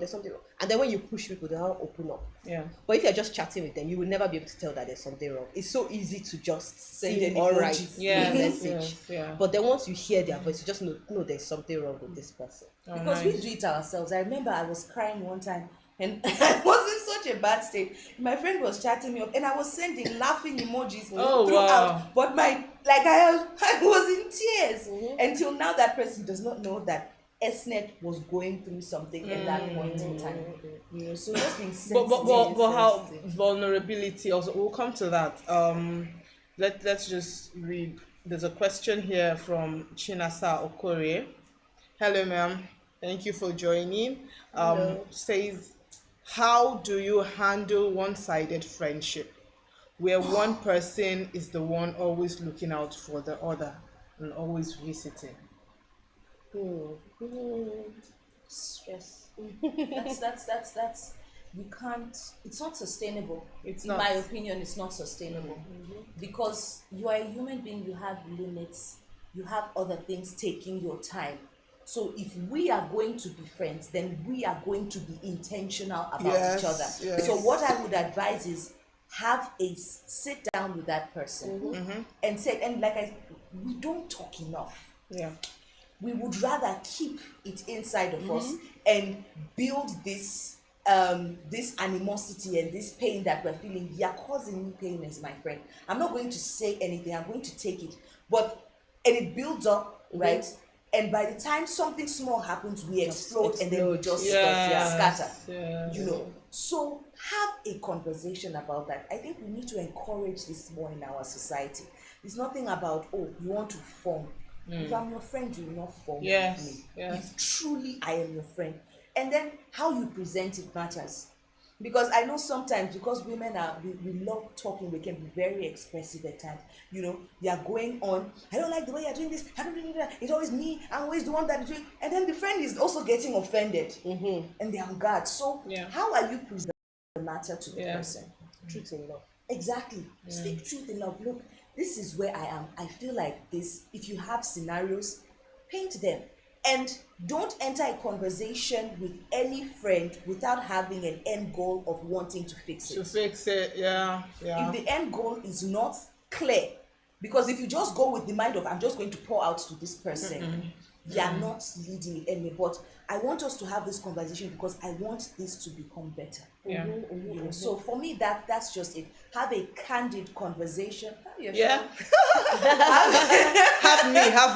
And then when you push people, they don't open up. Yeah. But if you're just chatting with them, you will never be able to tell that there's something wrong. It's so easy to just Send say an all emoji. right Yes, message. yes, yeah. But then once you hear their voice, you just know there's something wrong with this person. Oh, Because nice. we do it ourselves. I remember I was crying one time and I was in such a bad state. My friend was chatting me up and I was sending laughing emojis Oh, throughout. wow. But I was in tears. Until now that person does not know that SNET was going through something at that point in time. So just being sensitive. But how vulnerability also, we'll come to that. Let's just read. There's a question here from Chinasa Okore. Hello, ma'am. Thank you for joining. Says, how do you handle one-sided friendship where one person is the one always looking out for the other and always visiting? Stress. That's you can't, it's not sustainable. It's in not. my opinion, it's not sustainable. Because you are a human being, you have limits, you have other things taking your time. So if we are going to be friends, then we are going to be intentional about each other. Yes. So what I would advise is have a sit down with that person and say, we don't talk enough. Yeah. We would rather keep it inside of us and build this this animosity and this pain that we're feeling. You are causing me pain as my friend. I'm not going to say anything, I'm going to take it. And it builds up, right? And by the time something small happens, we explode and then we just scatter. Yes. So have a conversation about that. I think we need to encourage this more in our society. It's nothing about, you want to form. If I'm your friend, you will not form with me. Yes. If truly I am your friend. And then how you present it matters. Because I know sometimes, because women we love talking, we can be very expressive at times. They are going on, I don't like the way you're doing this, I don't do that, it's always me, I'm always the one that is doing. And then the friend is also getting offended and they're on guard. So how are you presenting the matter to the person? Truth in love. Exactly. Speak truth in love. Look, this is where I am. I feel like this. If you have scenarios, paint them. And don't enter a conversation with any friend without having an end goal of wanting to fix it. If the end goal is not clear, because if you just go with the mind of, I'm just going to pour out to this person, you are not leading it anyway. But I want us to have this conversation because I want this to become better. So for me, that's just it. Have a candid conversation. Have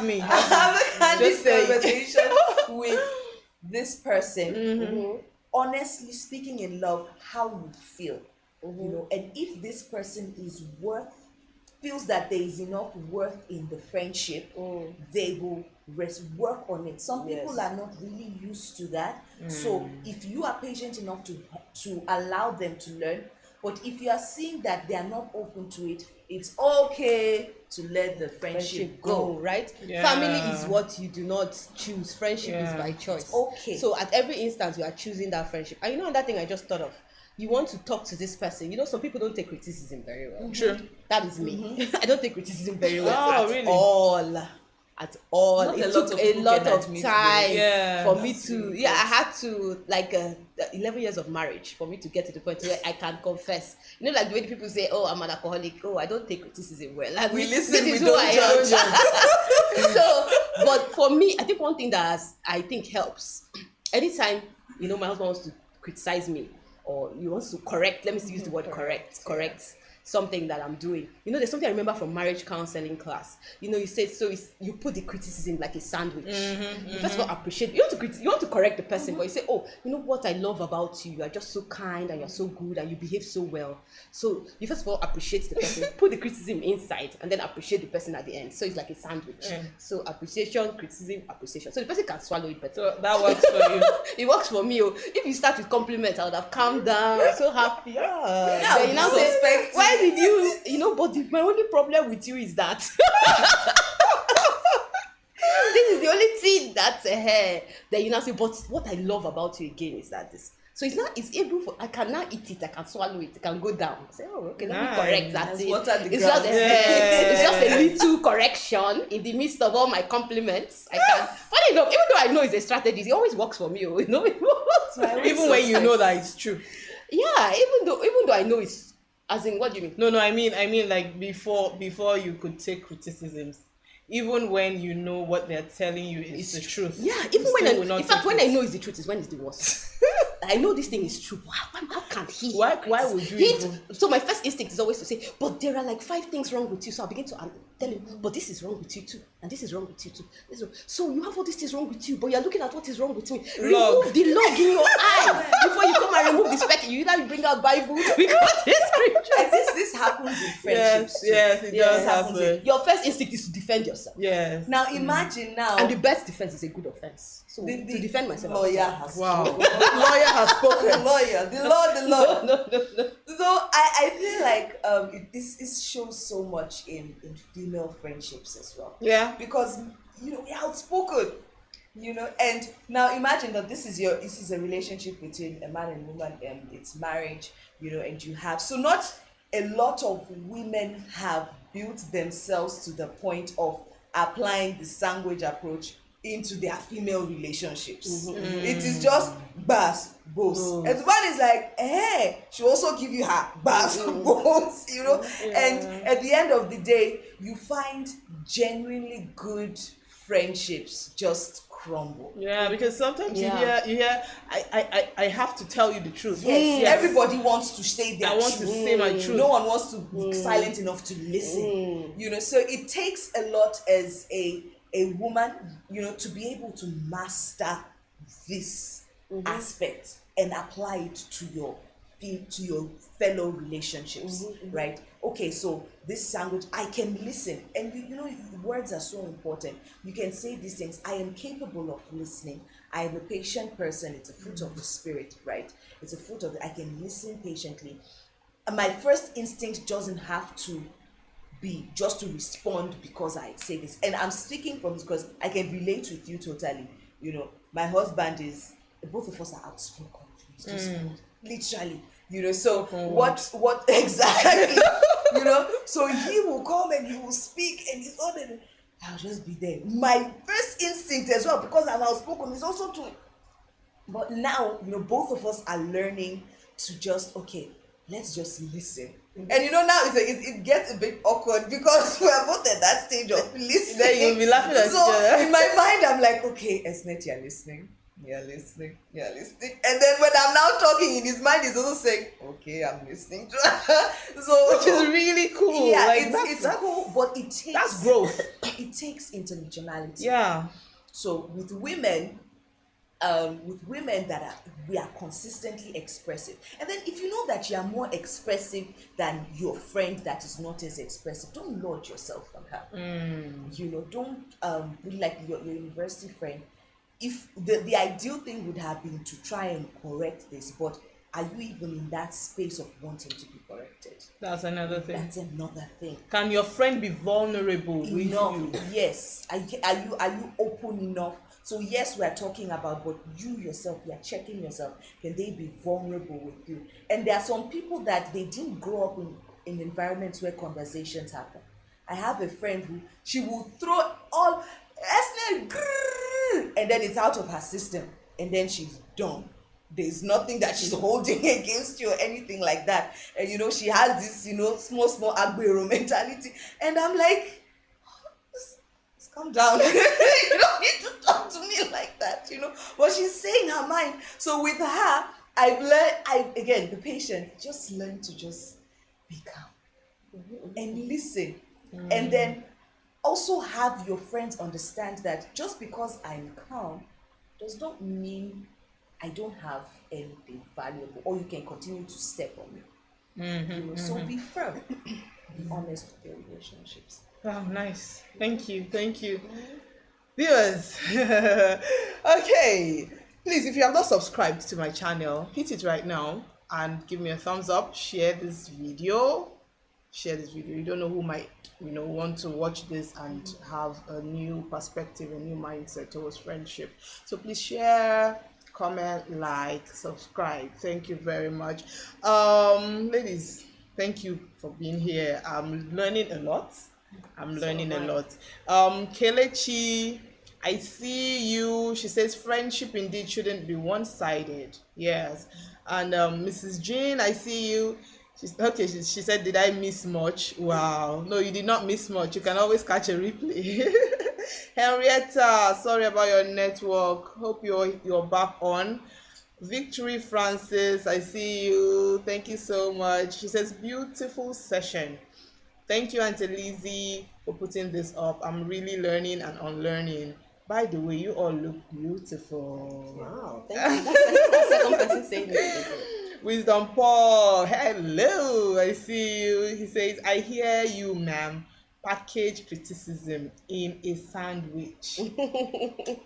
me. Have a candid conversation with this person. Honestly speaking in love, how you feel. And if this person feels that there is enough worth in the friendship, they will work on it. Some people are not really used to that. So if you are patient enough to allow them to learn, but if you are seeing that they are not open to it, it's okay to let the friendship go. Right? Family is what you do not choose. Friendship is by choice. Okay. So at every instance, you are choosing that friendship. And another thing I just thought of, you want to talk to this person. Some people don't take criticism very well. True. That is me. I don't take criticism very well Oh, at really? all. at all. Not It a lot took of a people lot can of admit time this. Yeah, for me that's to, really I good. had to, like, 11 years of marriage for me to get to the point where I can confess. You know, like the way people say, oh, I'm an alcoholic. Oh, I don't take criticism well. And We this listen, we is who don't I judge. am. So, but for me, I think one thing I think helps, anytime, my husband wants to criticize me, or he wants to correct, let me use the word correct something that I'm doing. There's something I remember from marriage counseling class. You said, you put the criticism like a sandwich. You first of all appreciate, you want to correct the person, but you say, oh, you know what I love about you are just so kind and you're so good and you behave so well. So you first of all appreciate the person, put the criticism inside, and then appreciate the person at the end. So it's like a sandwich. So appreciation, criticism, appreciation. So the person can swallow it better. So that works for you. It works for me. If you start with compliments, I would have calmed down. I'm so happy. Yeah, Then you now say, suspect. why did you, but my only problem with you is that this is the only thing that's ahead. Then you now say, but what I love about you again is that this. So it's able for, I can now eat it, I can swallow it, it can go down. I say, oh, okay, let me correct that thing. Water the It's just, ground. it's just a little correction in the midst of all my compliments. I can, funny enough, even though I know it's a strategy, it always works for me. It works. Even when you know that it's true. Yeah, even though I know it's, as in, what do you mean? No, I mean like before you could take criticisms, even when you know what they're telling you is the truth. Yeah, even you when still will not in fact, take when it. I know it's the truth is when it's the worst. I know this thing is true. How can he? Why would you even? So my first instinct is always to say, but there are like 5 things wrong with you. So I begin to tell him, but this is wrong with you too, and this is wrong with you too. So you have all these things wrong with you, but you're looking at what is wrong with me. Remove the log in your eye before you come and remove the speck. You either bring out Bible because it's scripture. And this happens in friendships. Yes, it does happens happen. Your first instinct is to defend yourself. Yes. Now imagine now. And the best defense is a good offense. So The to defend myself. lawyer has Wow. spoken. Lawyer has The spoken. lawyer, the law. No. So I feel like this shows so much in female friendships as well. Yeah. Because we're outspoken. And now imagine that this is a relationship between a man and woman, and it's marriage, and you have, so not a lot of women have built themselves to the point of applying the sandwich approach into their female relationships. It is just bas boss. And the man is like, hey, she also give you her bas boss, And at the end of the day, you find genuinely good friendships just crumble. Yeah, because sometimes you hear I have to tell you the truth. Yes, everybody wants to say their I want truth. to say my truth. No one wants to be silent enough to listen. So it takes a lot as a woman, to be able to master this aspect and apply it to your fellow relationships, right? Okay, so this sandwich, I can listen, and words are so important. You can say these things. I am capable of listening. I am a patient person. It's a fruit of the spirit, right? It's a fruit of I can listen patiently. And my first instinct doesn't have to be just to respond because I say this, and I'm speaking from this because I can relate with you totally. My husband is, both of us are outspoken. He's just literally, so what exactly, so he will come and he will speak, and he's all that. I'll just be there. My first instinct as well, because I'm outspoken, is also to, but now both of us are learning to just, okay, let's just listen. And now it gets a bit awkward because we are both at that stage of listening. Then you'll be laughing at each So other. in my mind, I'm like, okay, Esnet, you're listening. You're listening. And then when I'm now talking, in his mind, he's also saying, okay, I'm listening to so Which is really cool. yeah, Like, it's cool, but it takes that's growth. It takes intentionality. Yeah. So with women that we are consistently expressive, and then if you know that you are more expressive than your friend that is not as expressive, don't lord yourself on her. Don't be like your university friend. If the ideal thing would have been to try and correct this, but are you even in that space of wanting to be corrected? That's another thing. That's another thing. Can your friend be vulnerable with Enough, you? yes. Are you open enough? So yes, we are talking about, but you yourself, you are checking yourself. Can they be vulnerable with you? And there are some people that they didn't grow up in environments where conversations happen. I have a friend who she will throw all like, grrr, and then it's out of her system, and then she's done. There's nothing that she's holding against you or anything like that. And she has this, small agbero mentality. And I'm like, just calm down. You don't need to talk to me like that, But she's saying her mind. So with her, I've learned, again, the patient, just learn to just be calm and listen. And then also have your friends understand that just because I'm calm does not mean I don't have anything valuable, or you can continue to step on me. So be firm, be honest with your relationships. Oh, nice. Thank you. Viewers, okay, please, if you have not subscribed to my channel, hit it right now and give me a thumbs up. Share this video. You don't know who might want to watch this and have a new perspective, a new mindset towards friendship. So please share, comment, like, subscribe. Thank you very much. Ladies, thank you for being here. I'm learning a lot. Kelechi, I see you. She says friendship indeed shouldn't be one-sided. Yes. And Mrs. Jean, I see you. She said, did I miss much? Wow. No, you did not miss much. You can always catch a replay. Henrietta, sorry about your network. Hope you're back on. Victory Francis, I see you. Thank you so much. She says, beautiful session. Thank you, Auntie Lizzie, for putting this up. I'm really learning and unlearning. By the way, you all look beautiful. Wow, thank you. That's the second person saying this. Wisdom Paul, hello. I see you. He says, I hear you, ma'am. Package criticism in a sandwich.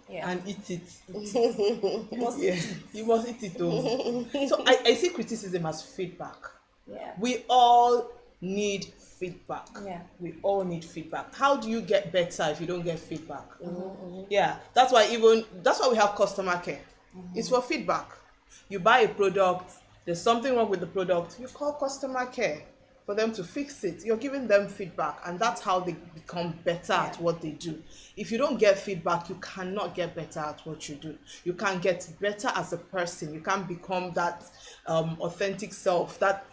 Yeah. And eat it. You must eat it. You must eat it though. So I see criticism as feedback. Yeah. We all need feedback. Yeah. We all need feedback. How do you get better if you don't get feedback? Yeah. That's why we have customer care. It's for feedback. You buy a product, there's something wrong with the product, you call customer care for them to fix it. You're giving them feedback, and that's how they become better at what they do. If you don't get feedback, you cannot get better at what you do. You can't get better as a person. You can't become that authentic self, that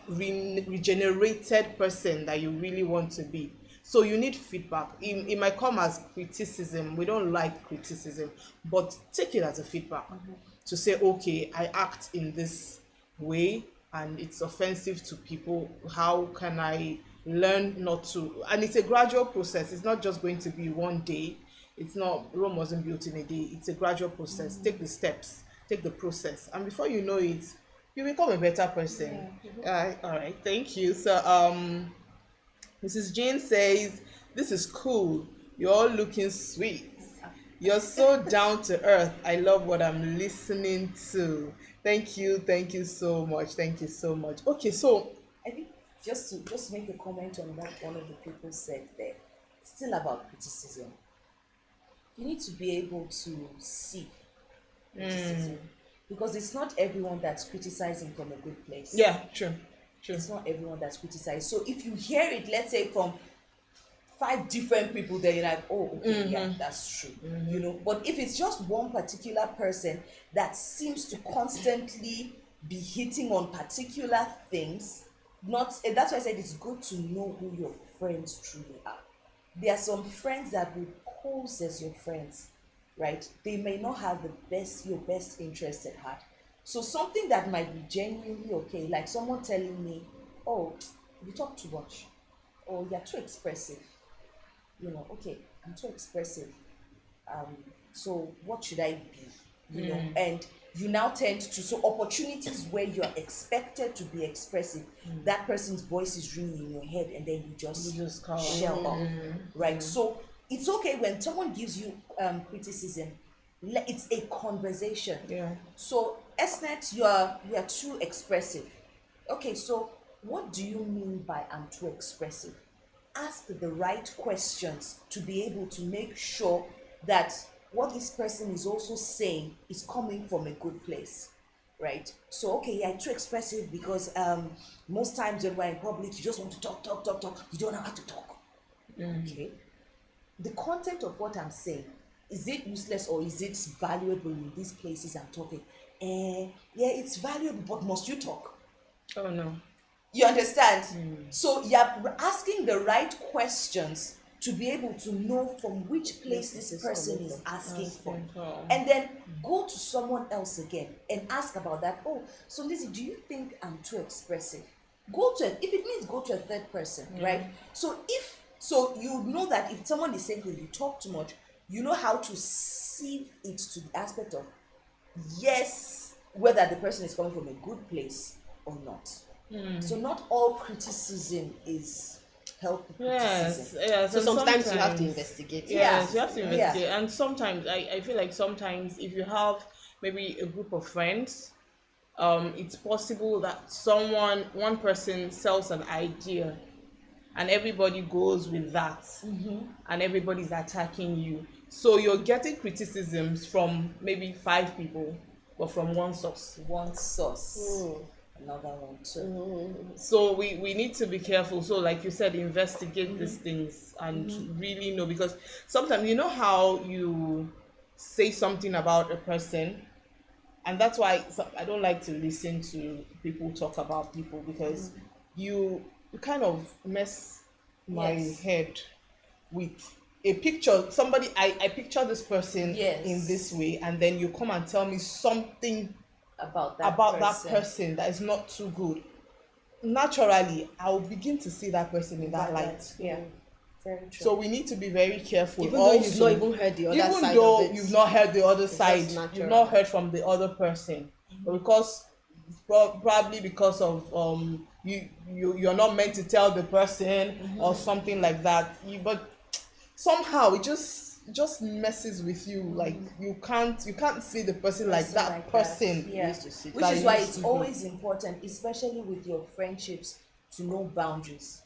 regenerated person that you really want to be. So you need feedback. It might come as criticism. We don't like criticism, but take it as a feedback to say, okay, I act in this way and it's offensive to people. How can I learn not to? And it's a gradual process. It's not just going to be one day. It's not, Rome wasn't built in a day. It's a gradual process. Take the steps, take the process, and before you know it, you become a better person. All right, thank you. So Mrs. Jane says, this is cool. You're all looking sweet. You're so down to earth. I love what I'm listening to. Thank you so much. Okay, so I think just to make a comment on what one of the people said there, still about criticism. You need to be able to see criticism, because it's not everyone that's criticizing from a good place. Yeah, true. It's not everyone that's criticized. So if you hear it, let's say from 5 different people, then you're like, oh, okay, yeah, that's true. But if it's just one particular person that seems to constantly be hitting on particular things, that's why I said it's good to know who your friends truly are. There are some friends that will pose as your friends, right? They may not have your best interest at heart. So something that might be genuinely okay, like someone telling me, oh, you talk too much, or you're too expressive. Okay, I'm too expressive. So what should I be? And you now tend to, so opportunities where you're expected to be expressive, that person's voice is ringing in your head, and then you just shell up, right? So it's okay when someone gives you criticism. It's a conversation. Yeah. So Esnet, you are too expressive. Okay, so what do you mean by I'm too expressive? Ask the right questions to be able to make sure that what this person is also saying is coming from a good place, right? So, okay, you're too expressive because most times when we're in public, you just want to talk. You don't know how to talk. Okay. the content of what I'm saying, is it useless or is it valuable in these places I'm talking? Yeah, it's valuable, but must you talk? Oh no. You understand? So you're asking the right questions to be able to know from which place this person is asking from. And then go to someone else again and ask about that. Oh, so Lizzie, do you think I'm too expressive? Go to, if it means go to a third person, right? So you know that if someone is saying that you talk too much, you know how to sieve it to the aspect of yes, whether the person is coming from a good place or not. So not all criticism is healthy criticism. Yes. So and sometimes you have to investigate. Yes, Yeah. you have to investigate. And sometimes I feel like sometimes if you have maybe a group of friends, it's possible that one person sells an idea and everybody goes with that, and everybody's attacking you. So you're getting criticisms from maybe 5 people, but from one source. One source, another one too. So we need to be careful. So like you said, investigate these things and really know, because sometimes you know how you say something about a person, and that's why I don't like to listen to people talk about people, because you kind of mess my Yes. head with a picture. Somebody, I picture this person Yes. in this way, and then you come and tell me something About that person that is not too good. Naturally, I'll begin to see that person in that light. Yeah, very true. So we need to be very careful. Even though you've also. not even heard the other Even side though of it. you've not heard the other side, just natural. you've not heard from the other person, but because probably because of you're not meant to tell the person or something like that. But somehow it just messes with you. Like you can't see the person like that like that. person. Yeah. used to see Which that is you why used it's to do. always important, especially with your friendships, to know boundaries.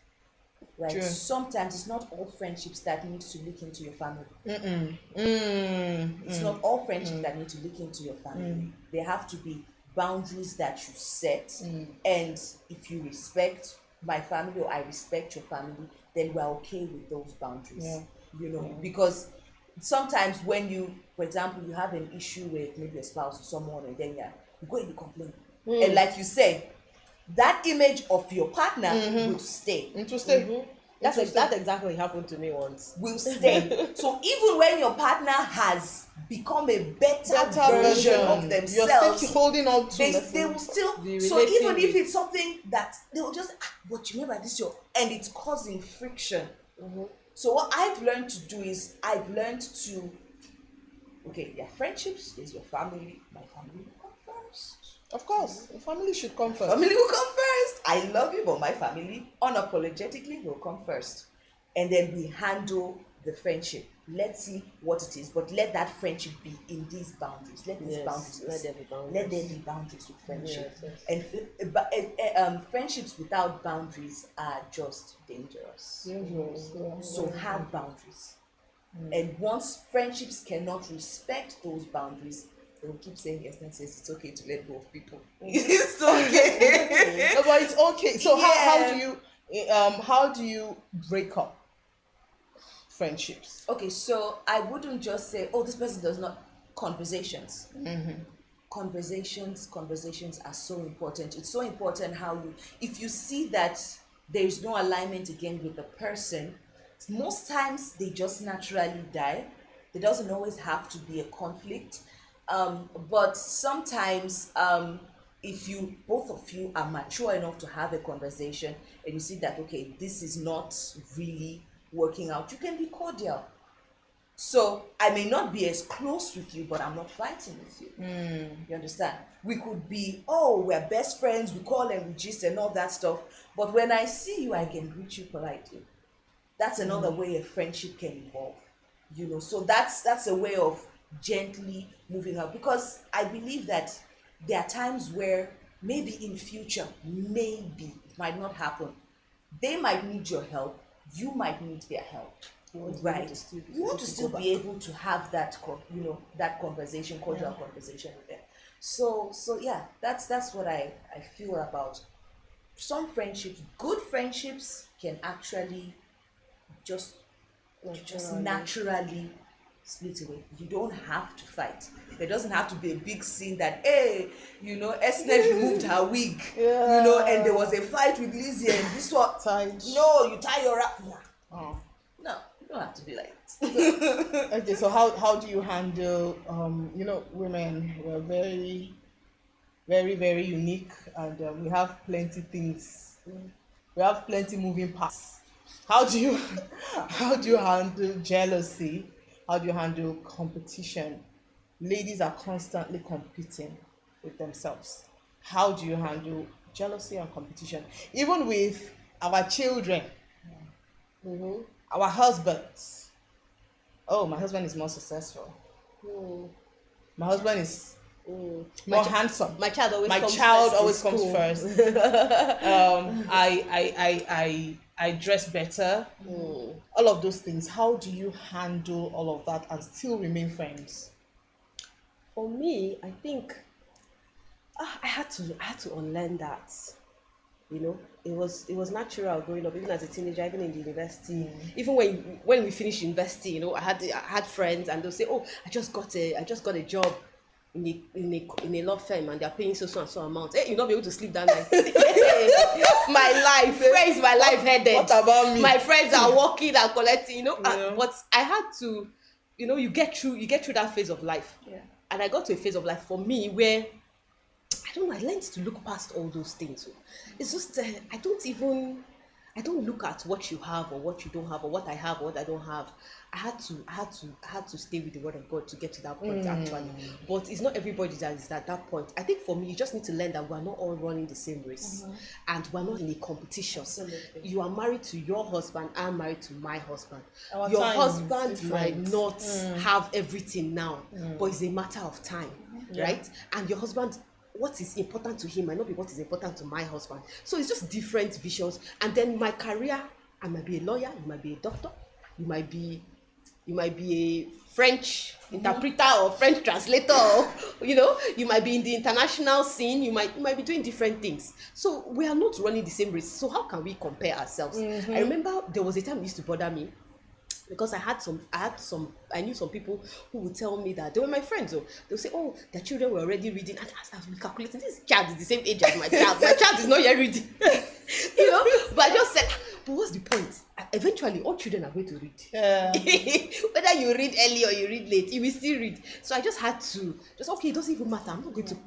Right? True. Sometimes it's not all friendships that need to look into your family. Mm. It's not all friendships that need to look into your family. There have to be boundaries that you set, and if you respect my family or I respect your family, then we're okay with those boundaries. Yeah. You know, because sometimes when you, for example, you have an issue with maybe a spouse or someone, and then you go and you complain, and like you say, that image of your partner will stay. Interesting. That exactly happened to me once. Will stay. So even when your partner has become a better version of You're themselves, still holding on to they will still. Be So relating even if with- it's something that they will just, but you remember this, and it's causing friction. So what I've learned to do is I've learned to, okay, your friendships, there's your family. My family will come first. Of course, the family should come first. Family will come first. I love you, but my family unapologetically will come first. And then we handle the friendship. Let's see what it is, but let that friendship be in these boundaries. Let these Yes, boundaries. let there be boundaries. Let there be boundaries with friendship. Yes, And friendships without boundaries are just dangerous. So have boundaries. And once friendships cannot respect those boundaries, they will keep saying, yes, that says it's okay to let go of people. It's okay. No, but it's okay. So Yeah. how do you break up friendships? Okay, so I wouldn't just say, oh, this person does not. Conversations. Conversations are so important. It's so important how you, if you see that there is no alignment again with the person, most times they just naturally die. There doesn't always have to be a conflict. But sometimes if you, both of you are mature enough to have a conversation and you see that, okay, this is not really working out, you can be cordial. So I may not be as close with you, but I'm not fighting with you. You understand? We could be, oh, we're best friends, we call and we gist and all that stuff. But when I see you, I can greet you politely. That's another way a friendship can evolve. You know, so that's a way of gently moving up, because I believe that there are times where maybe in future, maybe it might not happen. They might need your help, you might need their help. Right. You want to still be able to have that that conversation, cordial conversation with them. So yeah, that's what I feel about some friendships. Good friendships can actually just you just naturally split away. You don't have to fight. There doesn't have to be a big scene that, hey, Esnet removed her wig, and there was a fight with Lizzie and this one. Tied. No, you tie your wrap. Nah. Oh. No, you don't have to be like that. Okay, so how do you handle women? We're very, very, very unique, and we have plenty things. We have plenty moving parts. How do you handle jealousy? How do you handle competition? Ladies are constantly competing with themselves. How do you handle jealousy and competition? Even with our children, our husbands. Oh, my husband is more successful. My husband is more handsome. My child always My comes child first in always comes school. first. I dress better. All of those things. How do you handle all of that and still remain friends? For me, I think I had to unlearn that. It was natural growing up, even as a teenager, even in the university. Even when we finished university, I had friends, and they'll say, "Oh, I just got a job in a law firm, and they're paying so and so amount. Hey, you'll not be able to sleep that night." My life, where is my life headed? What about me? My friends are working and collecting, but I had to, you get through that phase of life. Yeah. And I got to a phase of life for me where I don't know, I learned to look past all those things. It's just I don't look at what you have or what you don't have or what I have or what I don't have. I had to stay with the word of God to get to that point actually. But it's not everybody that is at that point. I think for me, you just need to learn that we're not all running the same race, and we're not in a competition. Absolutely. You are married to your husband, I'm married to my husband. Our Your time is husband might different. not have everything now, but it's a matter of time, right? And your husband, what is important to him might not be what is important to my husband. So it's just different visions. And then my career, I might be a lawyer, you might be a doctor, you might be a French interpreter or French translator, or, you might be in the international scene, you might be doing different things. So we are not running the same race. So how can we compare ourselves? I remember there was a time it used to bother me, because I knew some people who would tell me that they were my friends. They'll say, "Oh, their children were already reading," and as I was calculating, this child is the same age as my child. My child is not yet reading, But I just said, "But what's the point? Eventually, all children are going to read. Yeah. Whether you read early or you read late, you will still read." So I just had to okay. It doesn't even matter. I'm not going to.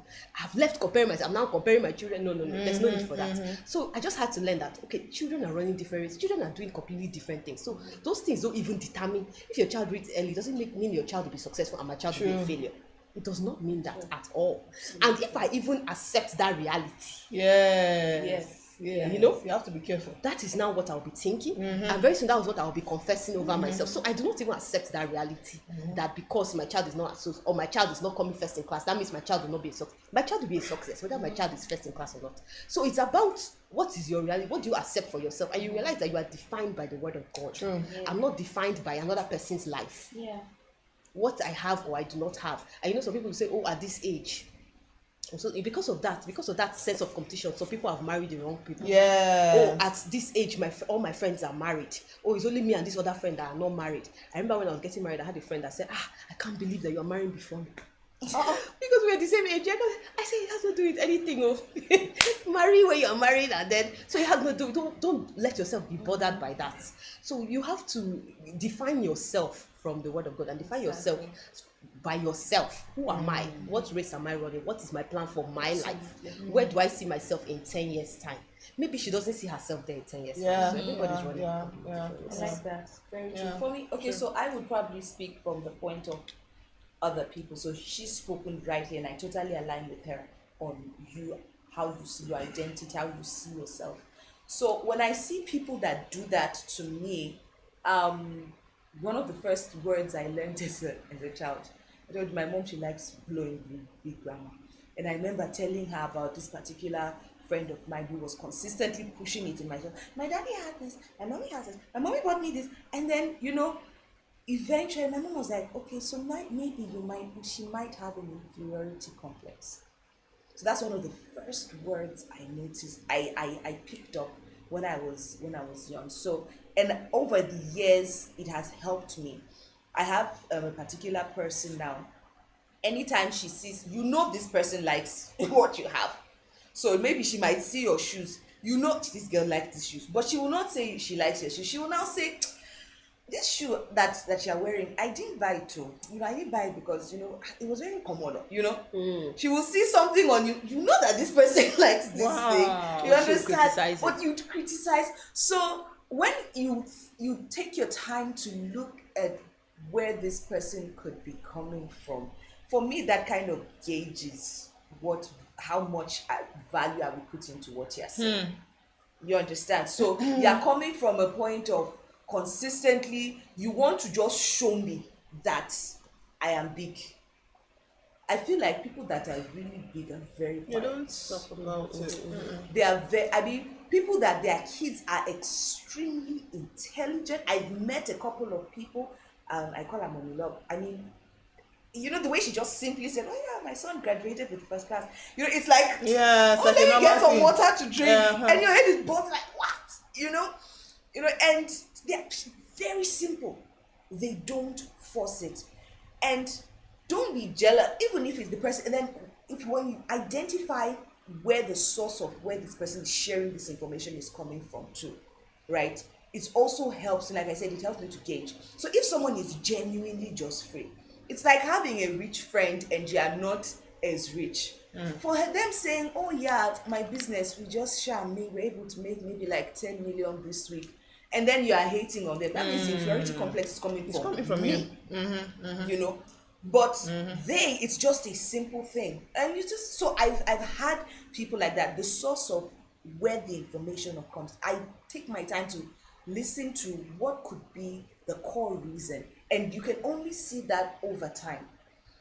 I've left comparing myself. I'm now comparing my children. No. There's no need for that. So I just had to learn that. Okay, children are running different races. Children are doing completely different things. So those things don't even determine if your child reads early. It doesn't mean your child will be successful and my child will be a failure. It does not mean that at all. And if I even accept that reality, Yes. you have to be careful. that is now what I'll be thinking, and very soon that was what I'll be confessing over myself. So I do not even accept that reality, that because my child is not or my child is not coming first in class, that means my child will not be a success. My child will be a success whether my child is first in class or not. So it's about what is your reality, what do you accept for yourself, and you realize that you are defined by the word of God. True. I'm not defined by another person's life. What I have or I do not have. And some people will say, "Oh, at this age." So because of that sense of competition, some people have married the wrong people. Yeah. Oh, at this age, all my friends are married. Oh, it's only me and this other friend that are not married. I remember when I was getting married, I had a friend that said, "I can't believe that you're marrying before me." Because we're the same age. I say it has not to do with anything. Marry when you're married, and then so it has not to do. Don't let yourself be bothered by that. So you have to define yourself from the word of God and define yourself by yourself. Who am I? What race am I running? What is my plan for my life? Where do I see myself in 10 years' time? Maybe she doesn't see herself there in 10 years' time. So everybody's running. I like that. Very true. Yeah. For me, okay, so I would probably speak from the point of other people. So she's spoken rightly, and I totally align with her on how you see your identity, how you see yourself. So when I see people that do that to me, one of the first words I learned as a child, I told my mom she likes blowing big grammar, and I remember telling her about this particular friend of mine who was consistently pushing it in my chest. My daddy had this, my mommy has this, my mommy bought me this, and then eventually my mom was like, "Okay, so maybe she might have an inferiority complex." So that's one of the first words I noticed. I picked up when I was young. So And over the years, it has helped me. I have a particular person now. Anytime she sees, this person likes what you have. So maybe she might see your shoes. This girl likes these shoes, but she will not say she likes your shoes. She will now say, this shoe that you're wearing, I didn't buy it too. I didn't buy it because it was very common. She will see something on you. That this person likes this thing. You understand? But you criticize. So when you take your time to look at where this person could be coming from, for me that kind of gauges how much value I will put into what you're saying. You understand? So you're coming from a point of consistently, you want to just show me that I am big. I feel like people that are really big are very quiet. You don't talk about it. They are people that their kids are extremely intelligent. I've met a couple of people, I call her Mommy Love. I mean, the way she just simply said, "Oh yeah, my son graduated with first class." It's like, yeah, let me get some water to drink, and your head is both like, what? And they're very simple. They don't force it, and don't be jealous, even if it's the person. And then, when you identify where the source of where this person is sharing this information is coming from, too, right? It also helps. Like I said, it helps me to gauge. So if someone is genuinely just free, it's like having a rich friend and you are not as rich. For them saying, "Oh yeah, my business, we're able to make maybe like 10 million this week," and then you are hating on them. That means the inferiority complex is coming from me. But it's just a simple thing. And so I've had people like that. The source of where the information comes, I take my time to listen to what could be the core reason. And you can only see that over time.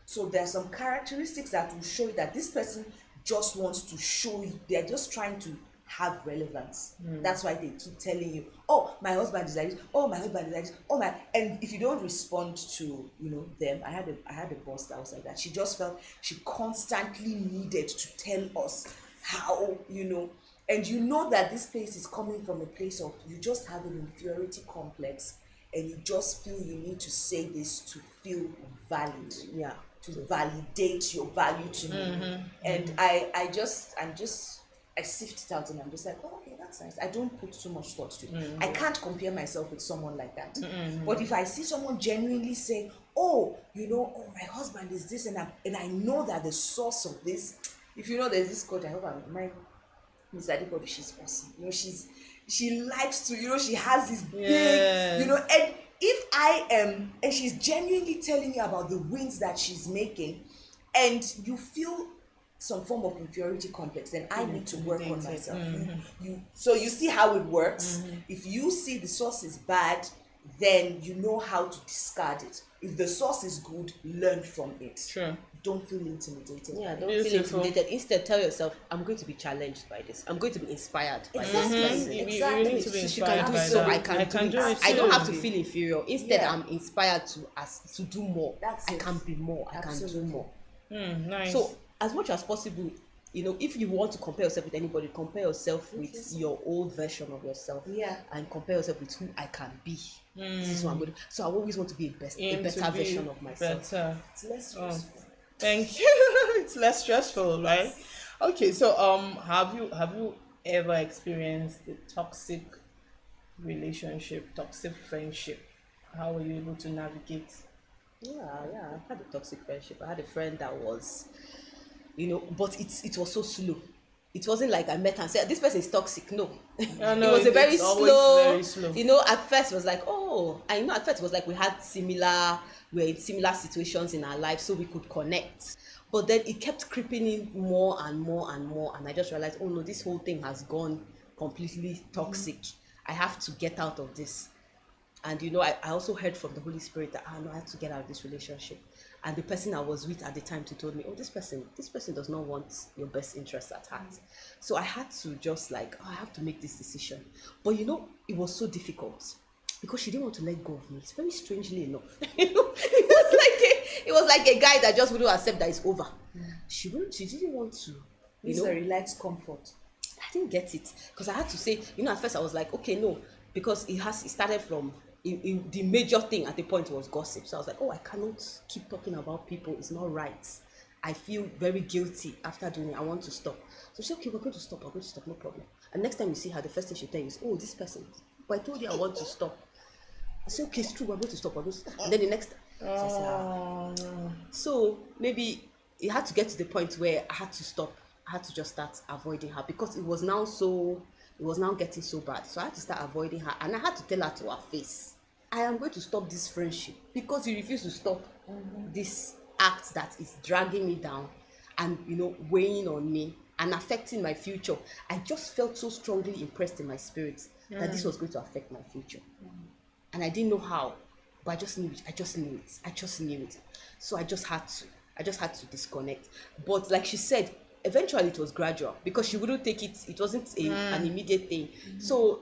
So there are some characteristics that will show you that this person just wants to show you, they're just trying to have relevance. That's why they keep telling you, "Oh, my husband is like this. Oh, my husband is like this. Oh my," and if you don't respond to them, I had a boss that was like that. She just felt she constantly needed to tell us how, and that this place is coming from a place of you just have an inferiority complex, and you just feel you need to say this to feel valid. Yeah. To validate your value to me. And I sift it out, and I'm just like, "Oh, okay, that's nice." I don't put too much thought to it. I can't compare myself with someone like that. But if I see someone genuinely say, "Oh, my husband is this," and I know that the source of this, if there's this quote, I hope my Miss Adipodi, she's awesome. She likes to, she has this big, and if I am, and she's genuinely telling you about the wins that she's making, and you feel some form of inferiority complex, then I need to work on myself. So you see how it works. If you see the source is bad, then you know how to discard it. If the source is good, learn from it. Sure. Don't feel intimidated. Yeah, don't feel intimidated. Instead, tell yourself, "I'm going to be challenged by this. I'm going to be inspired by this person." Exactly. You need to be She can do by so. that. I can do it. too. I don't have to feel inferior. Instead, Yeah. I'm inspired to do more. That's I it. can be more. I can do Absolutely. more. Nice. So, as much as possible, if you want to compare yourself with anybody, compare yourself with your old version of yourself. Yeah. And compare yourself with who I can be. This is what I'm going to. So I always want to be a Aim to better be version of myself. better. It's less stressful. Thank you. It's less stressful, right? Okay, so have you ever experienced a toxic relationship, toxic friendship? How were you able to navigate? Yeah, I've had a toxic friendship. I had a friend that was, but it was so slow. It wasn't like I met her and said, "This person is toxic." No, No, it was a very it's always slow. very slow. At first it was like, at first it was like we were in similar situations in our life, so we could connect. But then it kept creeping in more and more and more, and I just realized, oh no, this whole thing has gone completely toxic. I have to get out of this. And I also heard from the Holy Spirit that I had to get out of this relationship. And the person I was with at the time told me, "Oh, this person does not want your best interest at heart." So I had to just I have to make this decision. But it was so difficult because she didn't want to let go of me. It's very strangely enough. It was like a guy that just wouldn't accept that it's over. She didn't want to. It's a relaxed comfort. I didn't get it because I had to say, at first I was like, okay, no, because it started from the major thing at the point was gossip. So I was like, oh, I cannot keep talking about people. It's not right. I feel very guilty after doing it. I want to stop. So she said, okay, we're going to stop. We're going to stop. No problem. And next time you see her, the first thing she'll tell you is, oh, this person. But I told you I want to stop. I said, okay, it's true. We're going to stop. We're going to stop. And then the next. So I said, So maybe it had to get to the point where I had to stop. I had to just start avoiding her because it was now getting so bad. So I had to start avoiding her, and I had to tell her to her face, I am going to stop this friendship because you refuse to stop this act that is dragging me down and weighing on me and affecting my future. I just felt so strongly impressed in my spirit that this was going to affect my future, and I didn't know how, but I just knew it. I just knew it. So I just had to disconnect. But like she said, eventually it was gradual because she wouldn't take it. It wasn't an immediate thing. So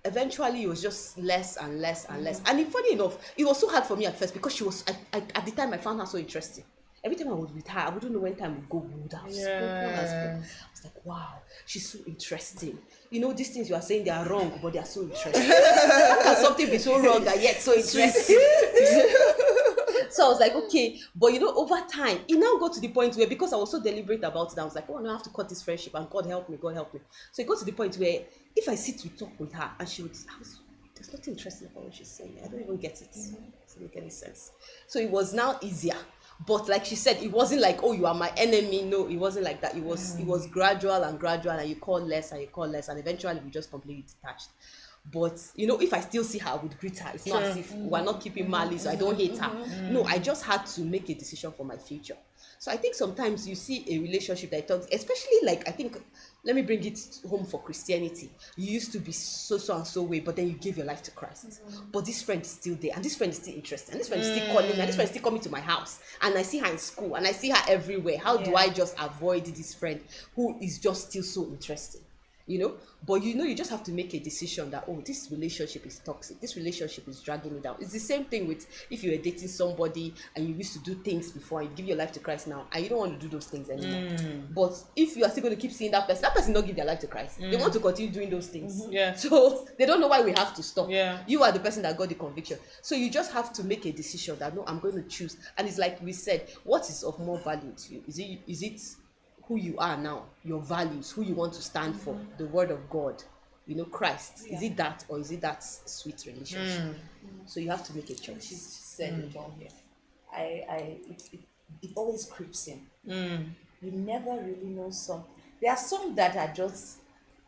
eventually it was just less and less and less. And funny enough, it was so hard for me at first because she was at the time I found her so interesting. Every time I was with her, I wouldn't know when time would go. We would have spoken. I was like, wow, she's so interesting. These things you are saying, they are wrong, but they are so interesting. How can something be so wrong and yet so interesting? So I was like, okay, but over time, it now got to the point where, because I was so deliberate about it, I was like, oh no, I have to cut this friendship, and God help me. So it got to the point where if I sit to talk with her, and there's nothing interesting about what she's saying. I don't even get it. It doesn't make any sense. So it was now easier. But like she said, it wasn't like, oh, you are my enemy. No, it wasn't like that. It was gradual, and you call less, and eventually we just completely detached. But if I still see her, I would greet her. It's not as if we're not keeping malice, so I don't hate her. No, I just had to make a decision for my future. So I think sometimes you see a relationship that talks, especially like, I think, let me bring it home for Christianity. You used to be so and so way, but then you gave your life to Christ. But this friend is still there, and this friend is still interested, and this friend is still calling me, and this friend is still coming to my house, and I see her in school, and I see her everywhere. How do I just avoid this friend who is just still so interesting? But you just have to make a decision that, oh, this relationship is toxic, this relationship is dragging me down. It's the same thing with if you were dating somebody and you used to do things before, and you give your life to Christ now, and you don't want to do those things anymore. But if you are still going to keep seeing that person not give their life to Christ, they want to continue doing those things. So they don't know why we have to stop. You are the person that got the conviction, so you just have to make a decision that, no, I'm going to choose. And it's like we said, what is of more value to you? Is it who you are now, your values, who you want to stand for, the word of God, Christ? Is it that, or is it that sweet relationship? So you have to make a choice. She said it all here. It always creeps in. You never really know some. There are some that are just,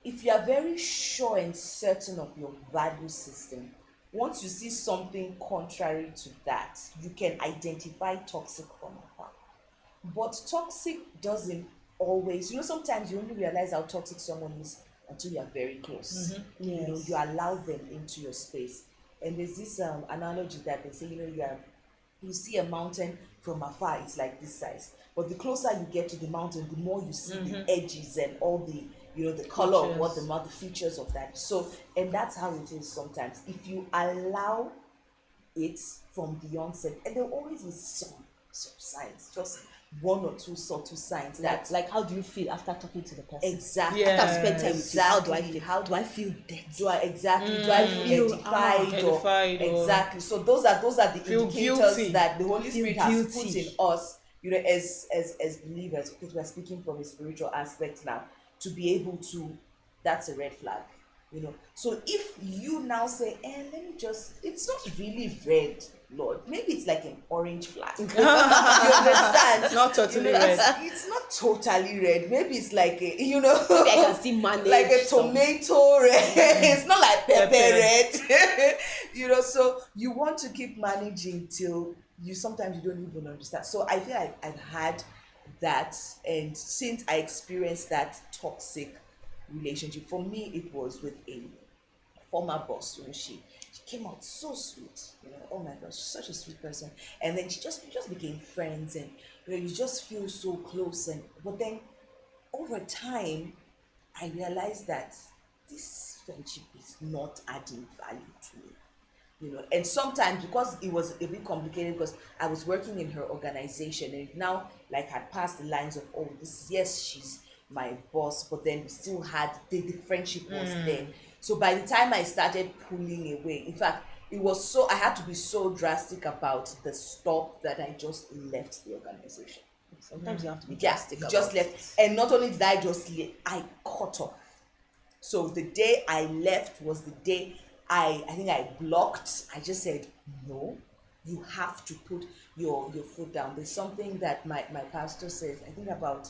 if you are very sure and certain of your value system, once you see something contrary to that, you can identify toxic from afar. But toxic doesn't always, sometimes you only realize how toxic someone is until you are very close. You allow them into your space. And there's this analogy that they say, you see a mountain from afar, it's like this size, but the closer you get to the mountain, the more you see the edges and all the the color of what the features of that. So, and that's how it is sometimes. If you allow it from the onset, and there will always be some signs, just one or two subtle signs that, like, how do you feel after talking to the person? Exactly. After I've spent time with you, how do I feel? How do I feel dead? Do I feel edified? Exactly. So those are the indicators guilty. that the Holy Spirit has put in us, as believers, because we're speaking from a spiritual aspect now, to be able to, that's a red flag. So if you now say, it's not really red, Lord, maybe it's like an orange flag. You understand? Not totally red. It's not totally red. Maybe it's like a, maybe I can see manage like a tomato red. It's not like pepper red. So you want to keep managing till sometimes you don't even understand. So I feel like I've had that, and since I experienced that toxic relationship, for me it was with a former boss. She came out so sweet, oh my gosh, such a sweet person. And then we just became friends, and you just feel so close. But then over time I realized that this friendship is not adding value to me. And sometimes, because it was a bit complicated, because I was working in her organization, and it now had passed the lines of, oh, she's my boss, but then we still had the friendship was there. So by the time I started pulling away, in fact, it was so, I had to be so drastic about the stop that I just left the organization. Sometimes you have to be Yeah, drastic about just left. it. And not only did I just leave, I cut off. So the day I left was the day I think I blocked. I just said, no, you have to put your foot down. There's something that my pastor says, I think, about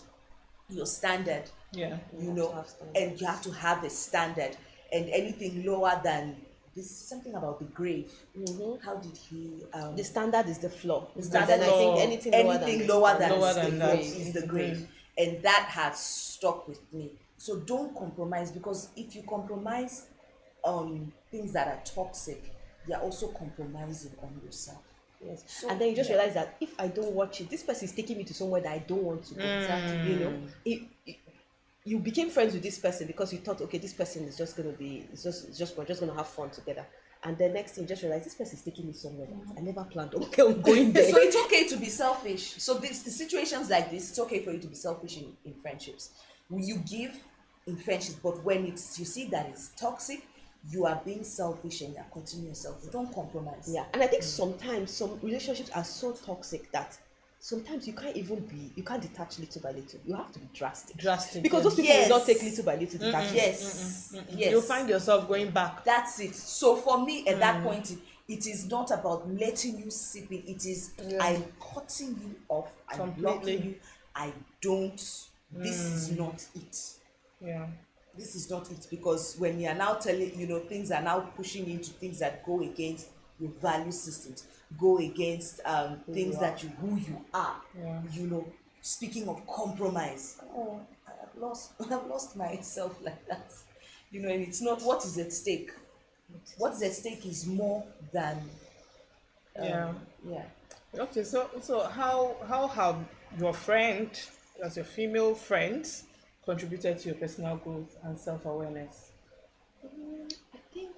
your standard, Yeah. you have know, to have standard. and you have to have a standard, and anything lower than this is something about the grave. How did he The standard is the floor. standard And then I think floor. anything anything lower than, Lower the than grave that is is the the grave. grave. And that has stuck with me. So don't compromise, because if you compromise on things that are toxic, you're also compromising on yourself. Yes. So, And then you just yeah. realize that if I don't watch it, this person is taking me to somewhere that I don't want to go. Exactly. You know, you became friends with this person because you thought, okay, this person is just gonna be, we're just gonna have fun together. And then next thing you just realize this person is taking me somewhere that I never planned on going there. So it's okay to be selfish. So this the situations like this, it's okay for you to be selfish in friendships. You give in friendships, but when it's you see that it's toxic, you are being selfish and you're continuing yourself. Don't compromise. Yeah, and I think sometimes some relationships are so toxic that sometimes you can't detach little by little. You have to be drastic. Because those people will not take little by little detachment. Yes. Yes. You'll find yourself going back. That's it. So for me, at that point, it is not about letting you sip it. It is I'm cutting you off. I'm Completely. blocking you. I don't. This is not it. Yeah. This is not it, because when you are now telling, things are now pushing into things that go against your value systems, go against things that who you are. Yeah. Speaking of compromise, I've lost myself like that. And it's not what is at stake. What is at stake is more than Yeah. yeah. Okay, so how have your friend, as your female friends, contributed to your personal growth and self-awareness? I think,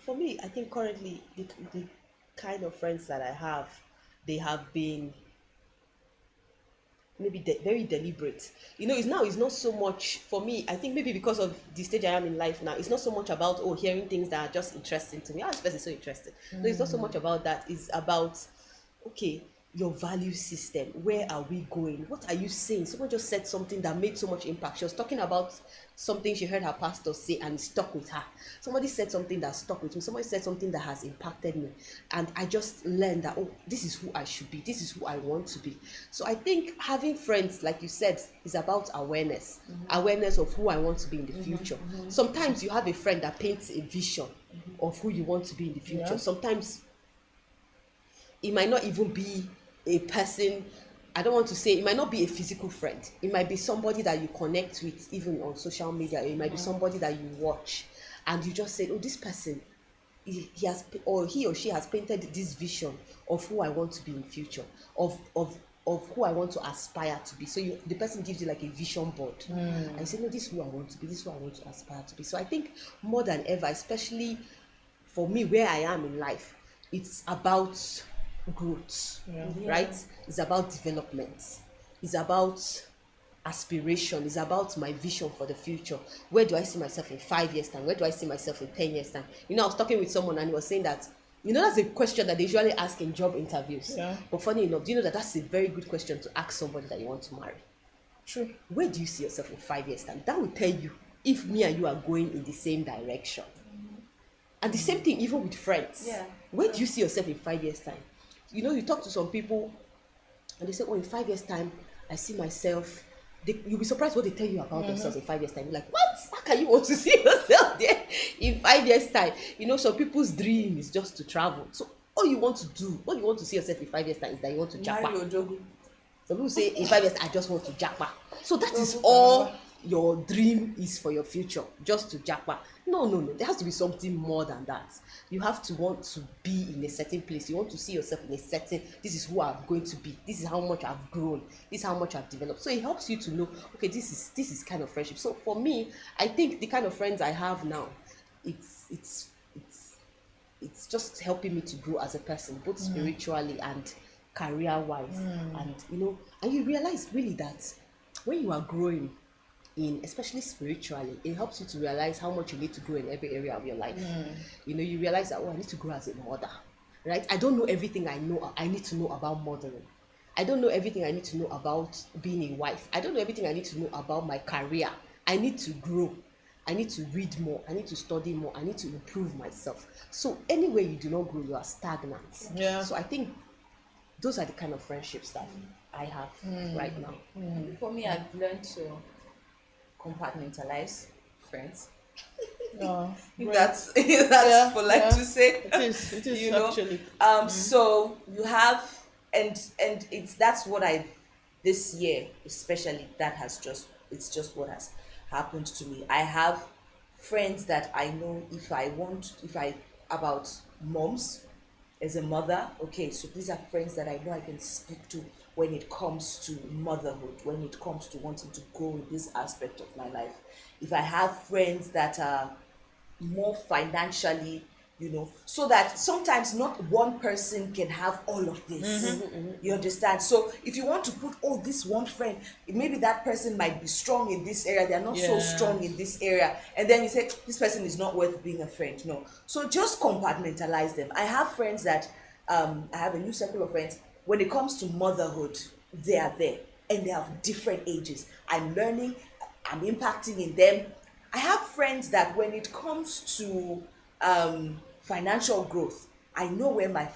for me, I think currently the kind of friends that I have, they have been maybe very deliberate. It's not so much for me. I think maybe because of the stage I am in life now, it's not so much about hearing things that are just interesting to me. This person is so interesting. No, it's not so much about that. It's about, okay, your value system. Where are we going? What are you saying? Someone just said something that made so much impact. She was talking about something she heard her pastor say and it stuck with her. Somebody said something that stuck with me. Somebody said something that has impacted me. And I just learned that, this is who I should be. This is who I want to be. So I think having friends, like you said, is about awareness. Awareness of who I want to be in the future. Sometimes you have a friend that paints a vision of who you want to be in the future. Yeah. Sometimes it might not even be a person. I don't want to say it might not be a physical friend. It might be somebody that you connect with even on social media. It might be somebody that you watch and you just say, this person, he or she has painted this vision of who I want to be in the future, of who I want to aspire to be. So the person gives you like a vision board. I say, no, this is who I want to be, this is who I want to aspire to be. So I think more than ever, especially for me where I am in life, it's about growth, right? It's about development, it's about aspiration, it's about my vision for the future. Where do I see myself in 5 years time? Where do I see myself in 10 years time? I was talking with someone and he was saying that that's a question that they usually ask in job interviews. But funny enough, do you know that that's a very good question to ask somebody that you want to marry? True. Where do you see yourself in 5 years time? That will tell you if me and you are going in the same direction. And the same thing even with friends. Where do you see yourself in 5 years time? You talk to some people and they say, in 5 years time I see myself. You'll be surprised what they tell you about themselves in 5 years time. You're like, what? How can you want to see yourself there in 5 years time? Some people's dream is just to travel. So all you want to do, what you want to see yourself in 5 years time is that you want to japa. Mario Jogu. Some people say in 5 years I just want to japa. So that is all your dream is for your future, just to japa. No, there has to be something more than that. You have to want to be in a certain place. You want to see yourself in a certain, this is who I'm going to be, this is how much I've grown, this is how much I've developed. So it helps you to know, okay, this is kind of friendship. So for me, I think the kind of friends I have now, it's just helping me to grow as a person, both spiritually and career wise. And and you realize really that when you are growing, in, especially spiritually, it helps you to realize how much you need to grow in every area of your life. You know, you realize that, oh, I need to grow as a mother, right? I don't know everything I need to know about mothering. I don't know everything I need to know about being a wife. I don't know everything I need to know about my career. I need to grow. I need to read more. I need to study more. I need to improve myself. So anywhere you do not grow, you are stagnant. Yeah. So I think those are the kind of friendships that I have right now. For me, I've learned to compartmentalize friends. Oh, If that's polite to say. It is You know, actually. So you have, and that's what I, this year especially, it's just what has happened to me. I have friends that I know, about moms as a mother, okay, so these are friends that I know I can speak to when it comes to motherhood, when it comes to wanting to grow in this aspect of my life. If I have friends that are more financially, so that sometimes not one person can have all of this. You understand? So if you want to put, this one friend, maybe that person might be strong in this area, they're not so strong in this area, and then you say this person is not worth being a friend. No. So just compartmentalize them. I have friends that I have a new circle of friends. When it comes to motherhood, they are there and they have different ages. I'm learning, I'm impacting in them. I have friends that when it comes to financial growth, I know where my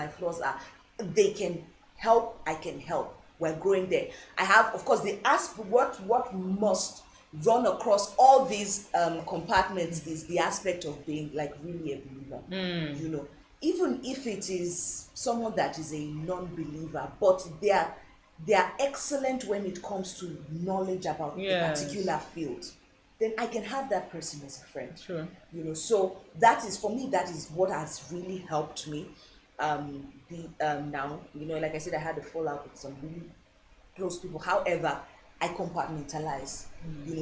flaws are. They can help, I can help. We're growing there. I have, of course, they ask what must run across all these compartments is the aspect of being like really a believer. Even if it is someone that is a non-believer, but they are excellent when it comes to knowledge about a particular field, then I can have that person as a friend. Sure. So that is, for me, that is what has really helped me. Now, like I said, I had a fallout with some really close people. However, I compartmentalize.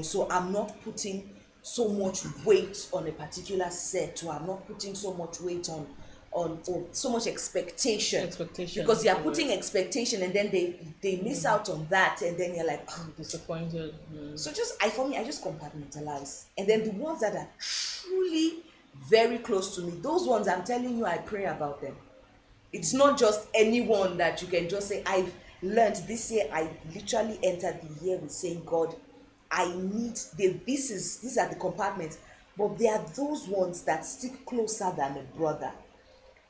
So I'm not putting so much weight on a particular set, or I'm not putting so much weight on or so much expectation, because they are putting expectation and then they miss out on that, and then you're like, disappointed. So for me I just compartmentalize, and then the ones that are truly very close to me, those ones I'm telling you, I pray about them. It's not just anyone that you can just say, I've learned this year. I literally entered the year with saying, God, I need these are the compartments, but there are those ones that stick closer than a brother.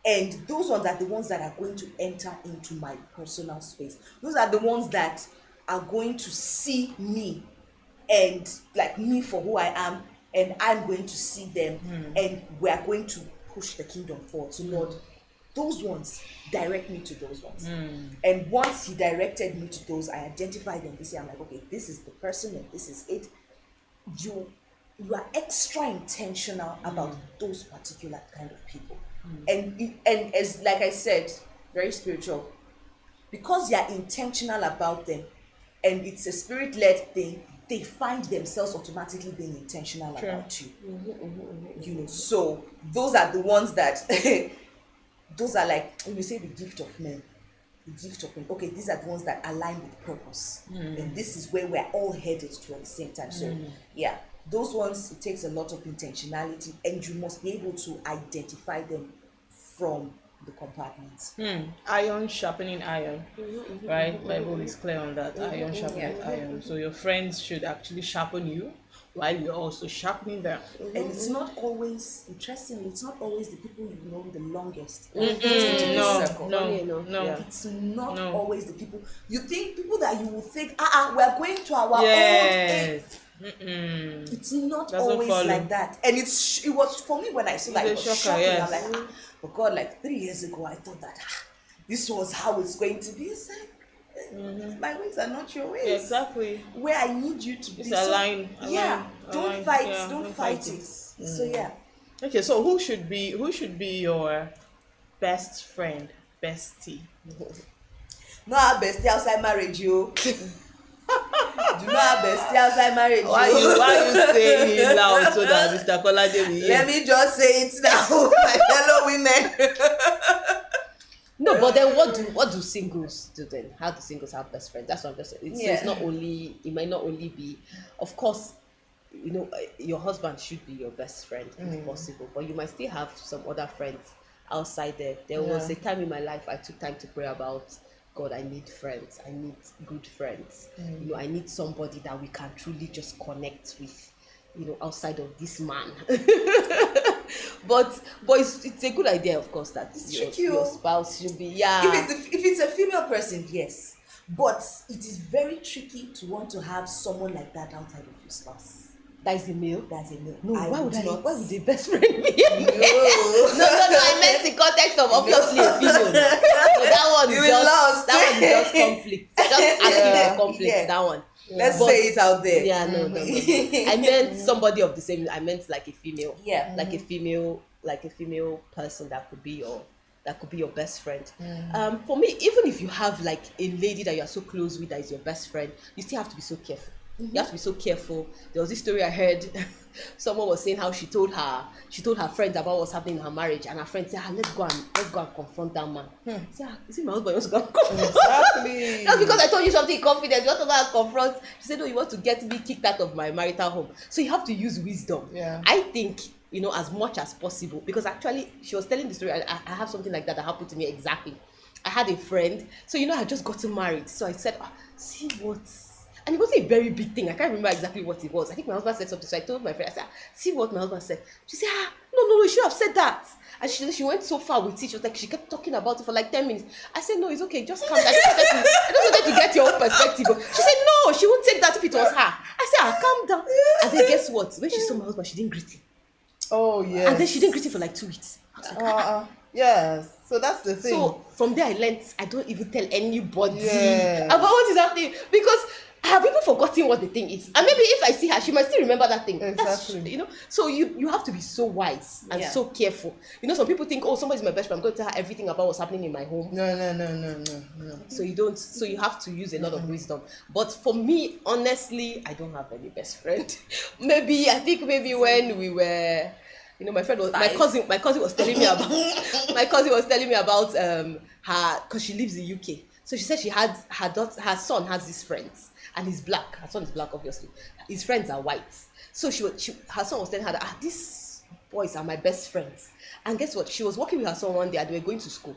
And those ones are the ones that are going to enter into my personal space. Those are the ones that are going to see me and like me for who I am, and I'm going to see them, and we are going to push the kingdom forward. So Lord, those ones, direct me to those ones. And once He directed me to those, I identified them. This year I'm like, okay, this is the person and this is it. You are extra intentional about those particular kind of people. And as like I said, very spiritual, because you are intentional about them, and it's a spirit-led thing, they find themselves automatically being intentional about you. So those are the ones that those are like, when you say the gift of men, okay, these are the ones that align with purpose, and this is where we're all headed to at the same time. So those ones, it takes a lot of intentionality, and you must be able to identify them from the compartments. Iron sharpening iron, right? Bible is clear on that. Iron sharpening iron. So your friends should actually sharpen you while you're also sharpening them. And it's not always, interestingly, it's not always the people you know the longest. No. It's not always the people. You think people that you will think, we're going to our old age. It's not always like that. And it was for me when I saw that, it was shocking. I'm like, but God, like 3 years ago, I thought that this was how it's going to be. It's like, my ways are not your ways. Exactly. Where I need you to be. It's align. Don't fight it. So Okay, so who should be your best friend, bestie? No, our bestie outside marriage, you. Do not have bestie outside marriage. Why you saying it loud so that Mr. Kolade will hear? Let me just say it now, my fellow women. No, but then what do singles do then? How do singles have best friends? That's what I'm just saying. So Yeah. it's not only, it might not only be, of course, your husband should be your best friend if possible, but you might still have some other friends outside there. There was a time in my life I took time to pray about, God, I need friends. I need good friends. I need somebody that we can truly just connect with, outside of this man. but it's a good idea, of course, that your spouse should be, If it's a female person, yes, but it is very tricky to want to have someone like that outside of your spouse. that is a male. That's a no. No, why would not. why would the best friend be a male? No. No, I meant the context of obviously a female. So that one is just conflict. Just asking for conflict. Yeah. That one. Let's say it out there. Yeah, no. I meant somebody of the same. I meant like a female. Yeah. Like a female person that could be your best friend. For me, even if you have like a lady that you are so close with that is your best friend, you still have to be so careful. You have to be so careful. There was this story I heard. Someone was saying how she told her friends about what's happening in her marriage, and her friend said, let's go and confront that man. Say, is it my husband? You want to go and confront? Exactly. Just because I told you something in confidence, you want to go and confront. She said, no, you want to get me kicked out of my marital home. So you have to use wisdom. Yeah. I think, as much as possible, because actually she was telling the story. I have something like that happened to me exactly. I had a friend, so I had just gotten married. So I said, see what. And it wasn't a very big thing. I can't remember exactly what it was. I think my husband said something. So I told my friend, I said, see what my husband said. She said, no, you should have said that. And she went so far with it. She was like, she kept talking about it for like 10 minutes. I said, no, it's okay. Just calm down. I just wanted to get your own perspective. She said, no, she won't take that if it was her. I said, calm down. And then guess what? When she saw my husband, she didn't greet him. Oh, yes. And then she didn't greet him for like 2 weeks. I was like, yes. So that's the thing. So from there I learned I don't even tell anybody Yes. about what is happening, because I have even forgotten what the thing is. And maybe if I see her, she might still remember that thing. Exactly. So you have to be so wise and so careful. Some people think, somebody's my best friend, I'm going to tell her everything about what's happening in my home. No. So you have to use a lot of wisdom. But for me, honestly, I don't have any best friend. I think maybe when we were, my cousin was telling me about her, because she lives in UK. So she said she had her son has these friends, and he's black. Her son is black, obviously. His friends are white. So her son was telling her that these boys are my best friends. And guess what? She was working with her son one day, and they were going to school,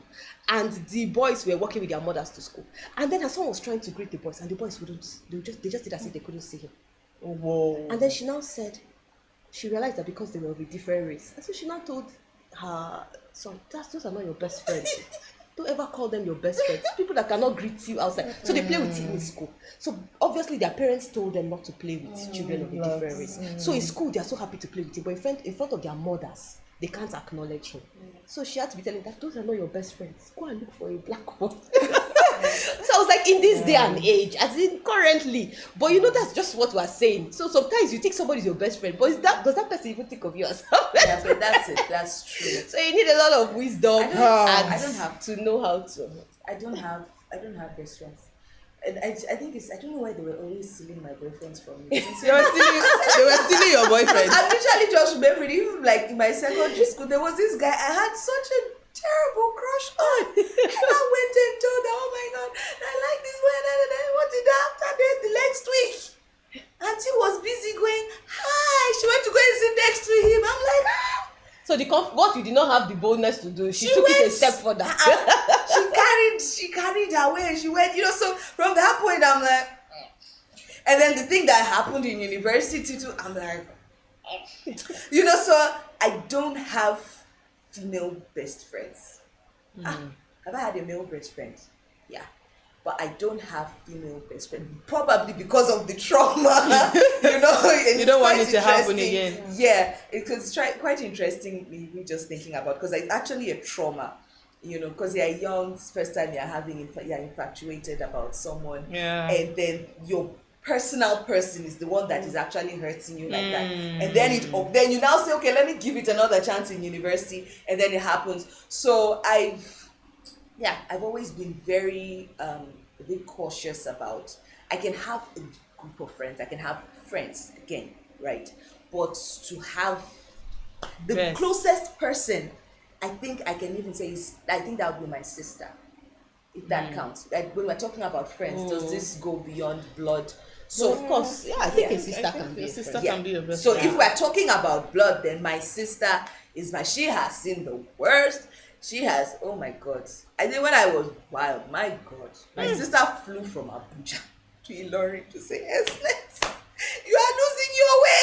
and the boys were working with their mothers to school. And then her son was trying to greet the boys, and the boys wouldn't. They just did as if they couldn't see him. Whoa. And then she now said, she realized that because they were of a different race. And so she now told her son, those are not your best friends. Don't ever call them your best friends. People that cannot greet you outside. So they play with you in school. So obviously their parents told them not to play with children of a different race. So in school they are so happy to play with you, but in front of their mothers, they can't acknowledge him. So she had to be telling that those are not your best friends. Go and look for a black one. So I was like, in this day and age, as in currently, but that's just what we're saying. So sometimes you think somebody's your best friend, but does that person even think of you as well? Yeah, but that's it. That's true. So you need a lot of wisdom I don't have to know how to. I don't have best friends. And I think I don't know why they were always stealing my boyfriends from me. They were stealing your boyfriend. I'm literally just remembering, even like in my secondary school, there was this guy I had such a terrible crush on. And I went and told her, oh my God, I like this boy. And what did I after that the next week? Auntie was busy going, hi. She went to go and sit next to him. I'm like, So what you did not have the boldness to do, she took it a step further. She carried her way. She went, so from that point, I'm like, and then the thing that happened in university too, I'm like, so I don't have female best friends. Have I had a male best friend? Yeah. But I don't have female best friend, probably because of the trauma, And you don't want it to happen again. Yeah, it's quite interesting me just thinking about, because it's actually a trauma, because you're young, first time you're infatuated about someone, and then your personal person is the one that is actually hurting you like that, and then you now say, okay, let me give it another chance in university, and then it happens. So I've always been very a bit cautious about. I can have a group of friends, I can have friends again, right? But to have the closest person, I think I can even say I think that would be my sister. if that counts. Like when we're talking about friends, does this go beyond blood? So So of course, yeah, I think Yeah. a sister can be a sister friend. can be your best so friend. if we're talking about blood, then my sister she has seen the worst. She has, oh my God. I think when I was wild, my God, my sister flew from Abuja to Ilorin to say, Esnet, you are losing your way.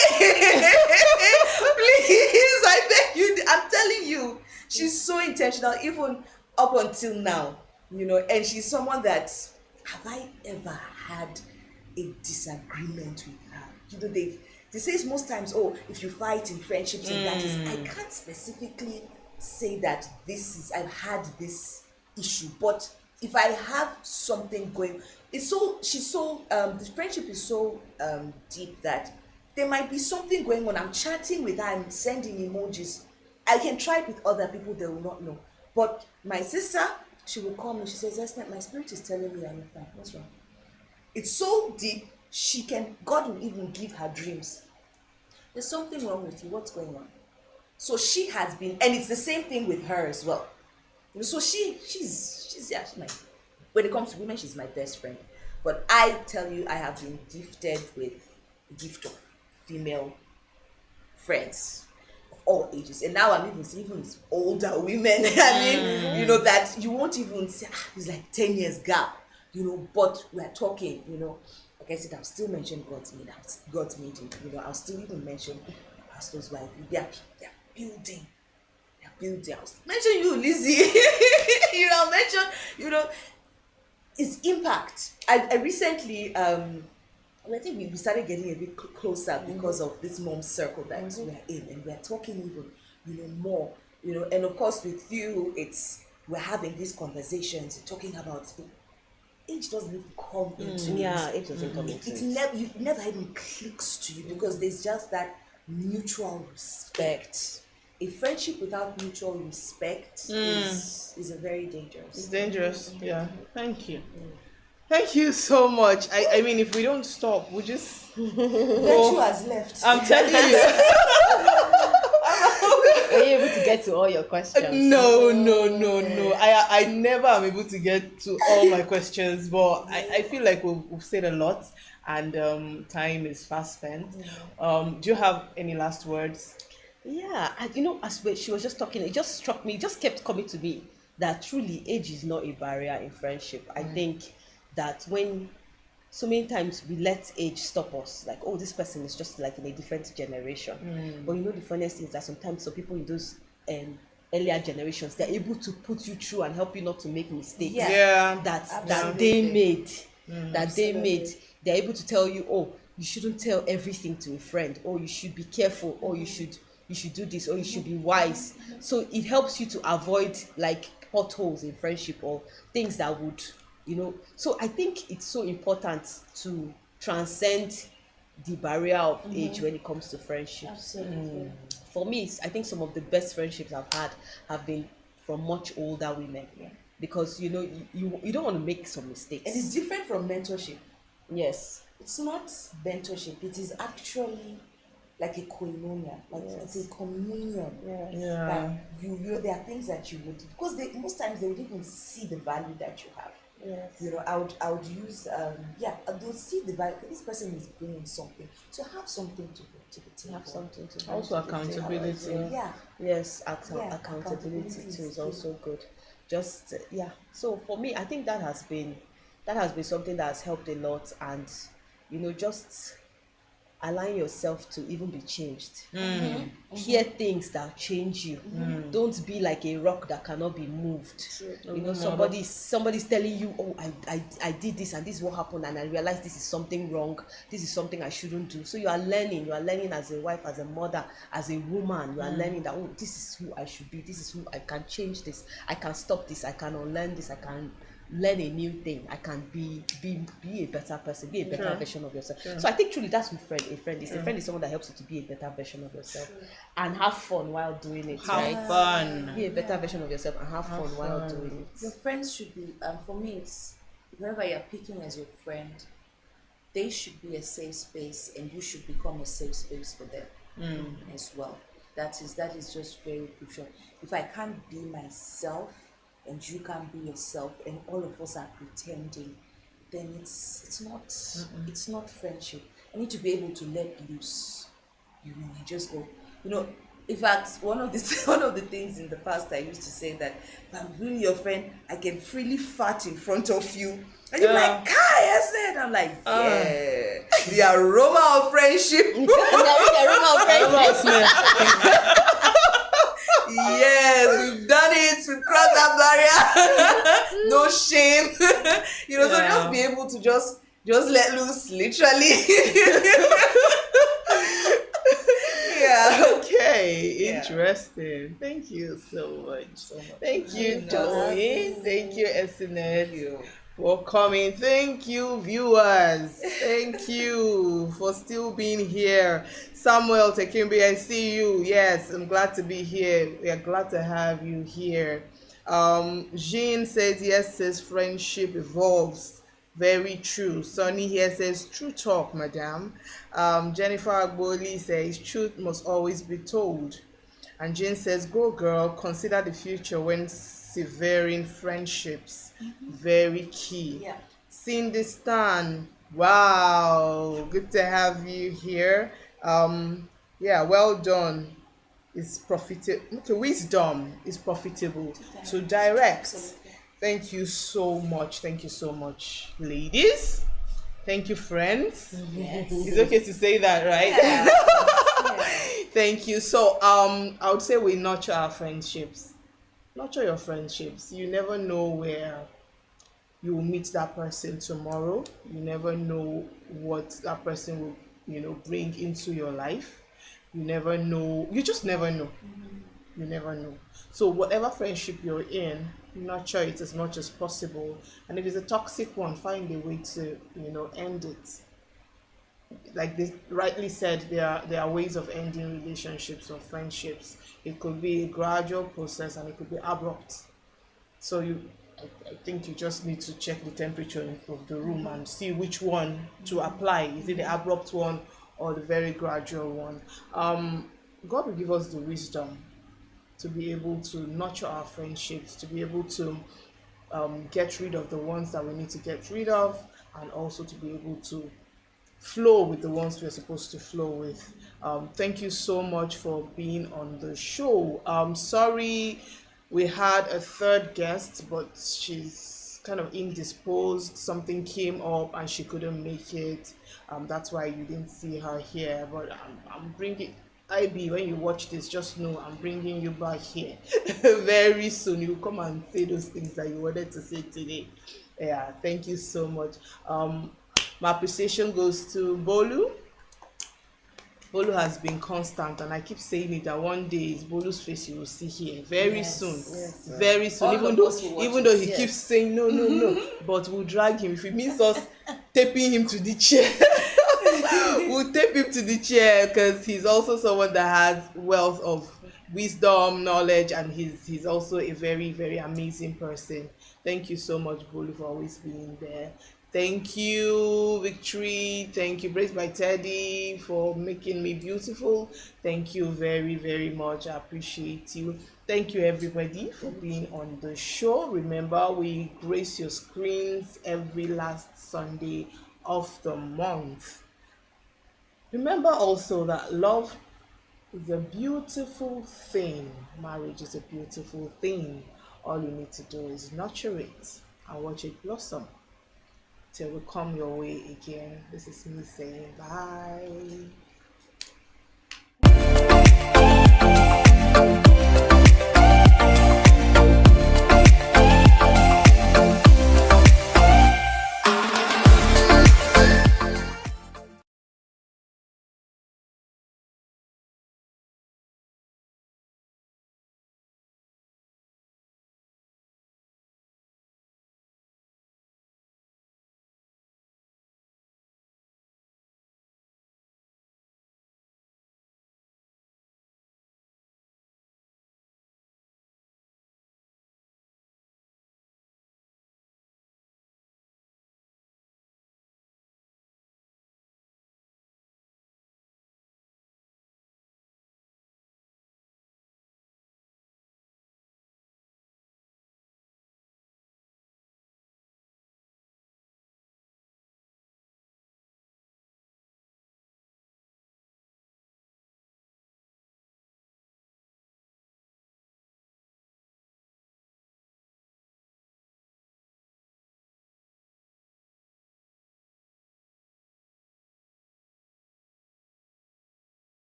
Please, I beg you. I'm telling you, she's so intentional, even up until now, and she's someone that, have I ever had a disagreement with her? They say most times, oh, if you fight in friendships and that is, I can't specifically say that I've had this issue, but if I have something going, the friendship is so deep that there might be something going on. I'm chatting with her, I'm sending emojis. I can try it with other people, they will not know. But my sister, she will call me, she says, Esnet, my spirit is telling me I'm not fine. What's wrong? It's so deep, God will even give her dreams. There's something wrong with you, what's going on? So she has been, and it's the same thing with her as well. So she's when it comes to women, she's my best friend. But I tell you, I have been gifted with a gift of female friends of all ages. And now I'm even seeing older women. I mean, that you won't even say, it's like 10 years gap, but we're talking, like I said, I'll still mention God's meeting, I'll still even mention pastor's wife. They're building. I'll mention you, Lizzie. I'll mention, its impact. I recently, I think we started getting a bit closer because of this mom circle that we're in, and we're talking even, more, and of course with you, we're having these conversations, talking about age doesn't even come into it. It doesn't come into it. It never even clicks to you because there's just that mutual respect. A friendship without mutual respect is a very dangerous. It's dangerous. Yeah. Thank you. Thank you so much. I mean, if we don't stop, we just Virtue has left. I'm telling you. Are you able to get to all your questions? No. I never am able to get to all my questions, but I feel like we've said a lot, and time is fast spent. Do you have any last words? Yeah, as she was just talking, it just struck me, it just kept coming to me that truly age is not a barrier in friendship. I think that when so many times we let age stop us, like, oh, this person is just like in a different generation. But the funniest thing is that sometimes some people in those earlier generations, they're able to put you through and help you not to make mistakes that they made. They're able to tell you, oh, you shouldn't tell everything to a friend, or you should be careful, or you should do this, or you should be wise. So it helps you to avoid like potholes in friendship or things that would, so I think it's so important to transcend the barrier of age when it comes to friendship. Absolutely. For me, I think some of the best friendships I've had have been from much older women, because you don't want to make some mistakes. And it's different from mentorship. Yes. It's not mentorship. It is actually like a koinonia, like it's a communion. Yeah. That there are things that you would, because most times they would even see the value that you have. Yes. I would use they'll see the value. This person is bringing something, so have something to bring to the table. Have something to bring Also to the table. accountability. Yeah. Yes, accountability too is also good. Just So for me, I think that has been something that has helped a lot, and just allow yourself to even be changed. Hear things that change you. Don't be like a rock that cannot be moved. Somebody's telling you, oh, I did this and this is what happened, and I realized this is something wrong, this is something I shouldn't do. So you are learning as a wife, as a mother, as a woman. You are learning that, oh, this is who I should be, this is who I can change this, I can stop this, I can unlearn this, I can learn a new thing, I can be a better person, be a better version of yourself. So I think truly that's what a friend is someone that helps you to be a better version of yourself and have fun while doing it. Have fun. Be a better version of yourself and have fun while doing it. Your friends should be, for me, it's whoever you're picking as your friend, they should be a safe space, and you should become a safe space for them as well. That is just very crucial. If I can't be myself, and you can't be yourself and all of us are pretending, then it's not friendship. I need to be able to let loose, and just go. In fact, one of the one of the things in the past I used to say that if I'm really your friend, I can freely fart in front of you, and you're like, "Kai, I said," I'm like, "Yeah, the aroma of friendship." The aroma of friendship. Yes, we've done it. We've crossed that barrier. No shame. So just be able to just let loose, literally. Okay, interesting. Thank you so much. Thank you, Joey. Thank you, Esinet, for coming. Thank you, viewers. Thank you for still being here. Samuel Tekimbi, I see you. Yes, I'm glad to be here. We are glad to have you here. Jean says, yes, says friendship evolves. Very true. Sonny here says, true talk, madam. Jennifer Agboli says, truth must always be told. And Jane says, go girl, consider the future when severing friendships. Very key. Yeah. Cindy Stan, wow, good to have you here. Well done. It's profitable. Okay, wisdom is profitable to direct. Absolutely. Thank you so much. Thank you so much, ladies. Thank you, friends. Yes. It's okay to say that, right? Yeah. Thank you. So, I would say we nurture our friendships. Nurture your friendships. You never know where you will meet that person tomorrow. You never know what that person will, bring into your life. You never know. You just never know. You never know. So whatever friendship you're in, nurture it as much as possible. And if it's a toxic one, find a way to, end it. Like they rightly said, there are ways of ending relationships or friendships. It could be a gradual process and it could be abrupt. So I think you just need to check the temperature of the room and see which one to apply. Is it the abrupt one or the very gradual one? God will give us the wisdom to be able to nurture our friendships, to be able to get rid of the ones that we need to get rid of, and also to be able to flow with the ones we're supposed to flow with. Thank you so much for being on the show. Sorry we had a third guest, but she's kind of indisposed. Something came up and she couldn't make it. That's why you didn't see her here. But I'm bringing IB, when you watch this, just know I'm bringing you back here very soon. You come and say those things that you wanted to say today. Yeah, thank you so much. My appreciation goes to Bolu. Bolu has been constant, and I keep saying it that one day is Bolu's face you will see here very soon. Yes, very soon. Even though he keeps saying no, but we'll drag him. If it means us taping him to the chair, we'll tape him to the chair, because he's also someone that has wealth of wisdom, knowledge, and he's also a very, very amazing person. Thank you so much, Bolu, for always being there. Thank you, Victory. Thank you, Brace by Teddy, for making me beautiful. Thank you very, very much. I appreciate you. Thank you, everybody, for being on the show. Remember, we grace your screens every last Sunday of the month. Remember also that love is a beautiful thing. Marriage is a beautiful thing. All you need to do is nurture it and watch it blossom till we come your way again. This is me saying bye.